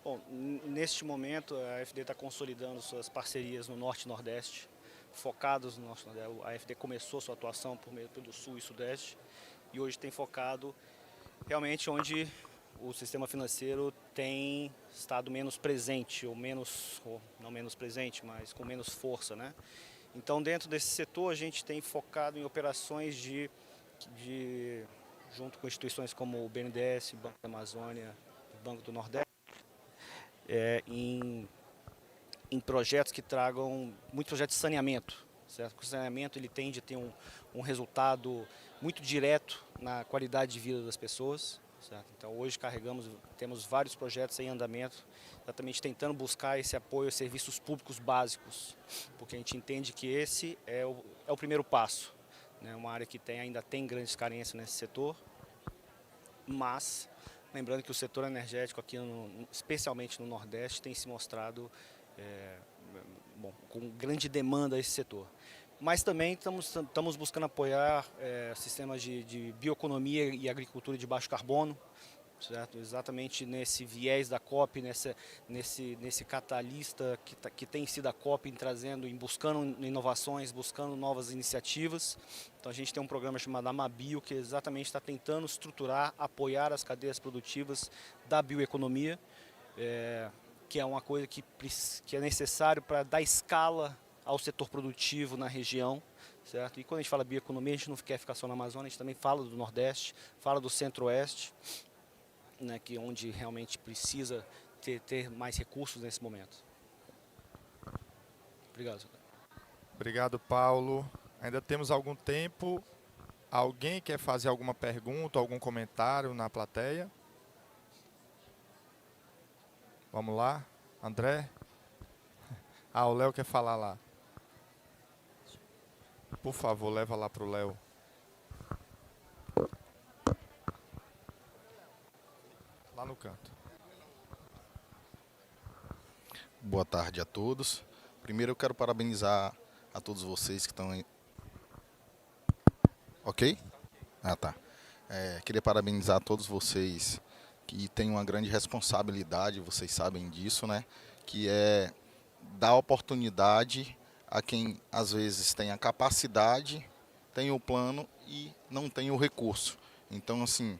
[SPEAKER 8] Bom, neste momento a FD está consolidando suas parcerias no Norte e Nordeste, focados no Norte e Nordeste. A FD começou sua atuação por meio do Sul e Sudeste e hoje tem focado realmente onde o sistema financeiro tem estado menos presente, ou não menos presente, mas com menos força, né? Então, dentro desse setor, a gente tem focado em operações junto com instituições como o BNDES, Banco da Amazônia, Banco do Nordeste, em projetos que tragam muito projeto de saneamento, certo? O saneamento ele tende a ter um resultado muito direto na qualidade de vida das pessoas. Certo? Então hoje temos vários projetos em andamento, exatamente tentando buscar esse apoio a serviços públicos básicos, porque a gente entende que esse é o primeiro passo, né? Uma área que ainda tem grandes carências nesse setor, mas lembrando que o setor energético aqui, especialmente no Nordeste, tem se mostrado com grande demanda a esse setor. Mas também estamos buscando apoiar sistemas de bioeconomia e agricultura de baixo carbono, certo? Exatamente nesse viés da COP, nesse catalista que tem sido a COP buscando inovações, buscando novas iniciativas. Então a gente tem um programa chamado Amabio, que exatamente está tentando estruturar, apoiar as cadeias produtivas da bioeconomia, que é uma coisa que é necessário para dar escala ao setor produtivo na região, certo? E quando a gente fala bioeconomia, a gente não quer ficar só na Amazônia, a gente também fala do Nordeste, fala do Centro-Oeste, né, que é onde realmente precisa ter mais recursos nesse momento. Obrigado.
[SPEAKER 2] Obrigado, Paulo. Ainda temos algum tempo. Alguém quer fazer alguma pergunta, algum comentário na plateia? Vamos lá, André? O Léo quer falar lá. Por favor, leva lá para o Léo. Lá no canto.
[SPEAKER 6] Boa tarde a todos. Primeiro eu quero parabenizar a todos vocês que estão aí. Ok? Ah, tá. Queria parabenizar a todos vocês que têm uma grande responsabilidade, vocês sabem disso, né? Que é dar oportunidade a quem às vezes tem a capacidade, tem o plano e não tem o recurso. Então, assim,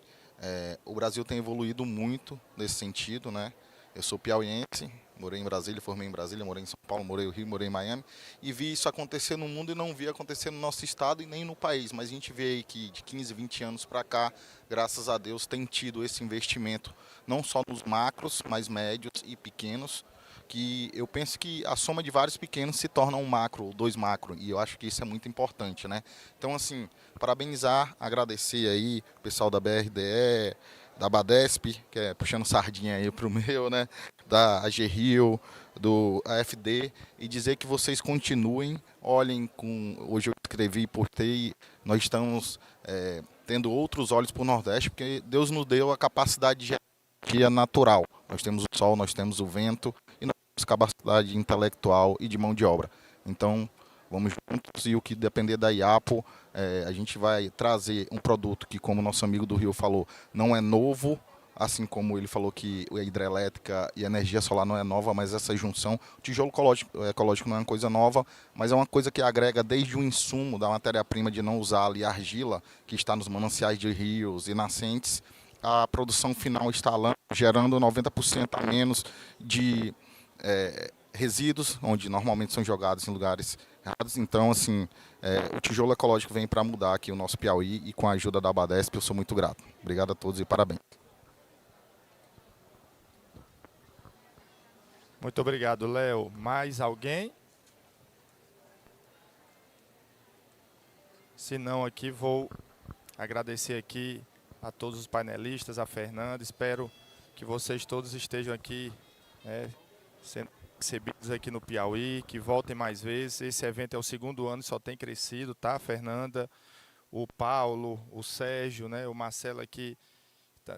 [SPEAKER 6] o Brasil tem evoluído muito nesse sentido, né? Eu sou piauiense, morei em Brasília, formei em Brasília, morei em São Paulo, morei no Rio, morei em Miami, e vi isso acontecer no mundo e não vi acontecer no nosso estado e nem no país. Mas a gente vê aí que de 15, 20 anos para cá, graças a Deus, tem tido esse investimento, não só nos macros, mas médios e pequenos, que eu penso que a soma de vários pequenos se torna um macro, ou dois macro, e eu acho que isso é muito importante, né? Então, assim, parabenizar, agradecer aí o pessoal da BRDE, da Badesp, que é puxando sardinha aí pro meu, né? Da AGRIO, do AFD, e dizer que vocês continuem, olhem com... Hoje eu escrevi e postei, nós estamos tendo outros olhos para o Nordeste, porque Deus nos deu a capacidade de energia natural. Nós temos o sol, nós temos o vento, e nós temos capacidade intelectual e de mão de obra. Então, vamos juntos, e o que depender da IAPO, a gente vai trazer um produto que, como nosso amigo do Rio falou, não é novo, assim como ele falou que a hidrelétrica e a energia solar não é nova, mas essa junção, o tijolo ecológico não é uma coisa nova, mas é uma coisa que agrega desde o insumo da matéria-prima de não usar ali a argila, que está nos mananciais de rios e nascentes, a produção final instalando, gerando 90% a menos de resíduos, onde normalmente são jogados em lugares errados. Então, assim, o tijolo ecológico vem para mudar aqui o nosso Piauí, e com a ajuda da Badesp eu sou muito grato. Obrigado a todos e parabéns.
[SPEAKER 2] Muito obrigado, Léo. Mais alguém? Se não, aqui vou agradecer aqui a todos os painelistas, a Fernanda. Espero que vocês todos estejam aqui sendo recebidos aqui no Piauí, que voltem mais vezes. Esse evento é o 2º ano e só tem crescido, tá, Fernanda? O Paulo, o Sérgio, né, o Marcelo aqui,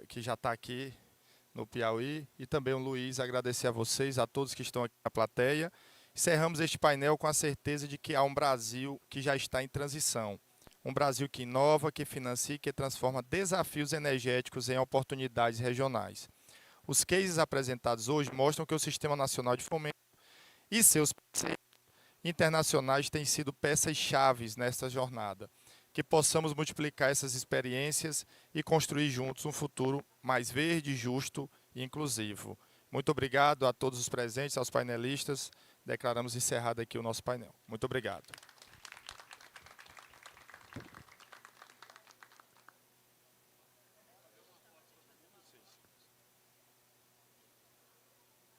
[SPEAKER 2] que já está aqui no Piauí, e também o Luiz, agradecer a vocês, a todos que estão aqui na plateia. Encerramos este painel com a certeza de que há um Brasil que já está em transição. Um Brasil que inova, que financia e que transforma desafios energéticos em oportunidades regionais. Os cases apresentados hoje mostram que o Sistema Nacional de Fomento e seus parceiros internacionais têm sido peças-chave nesta jornada. Que possamos multiplicar essas experiências e construir juntos um futuro mais verde, justo e inclusivo. Muito obrigado a todos os presentes, aos painelistas. Declaramos encerrado aqui o nosso painel. Muito obrigado.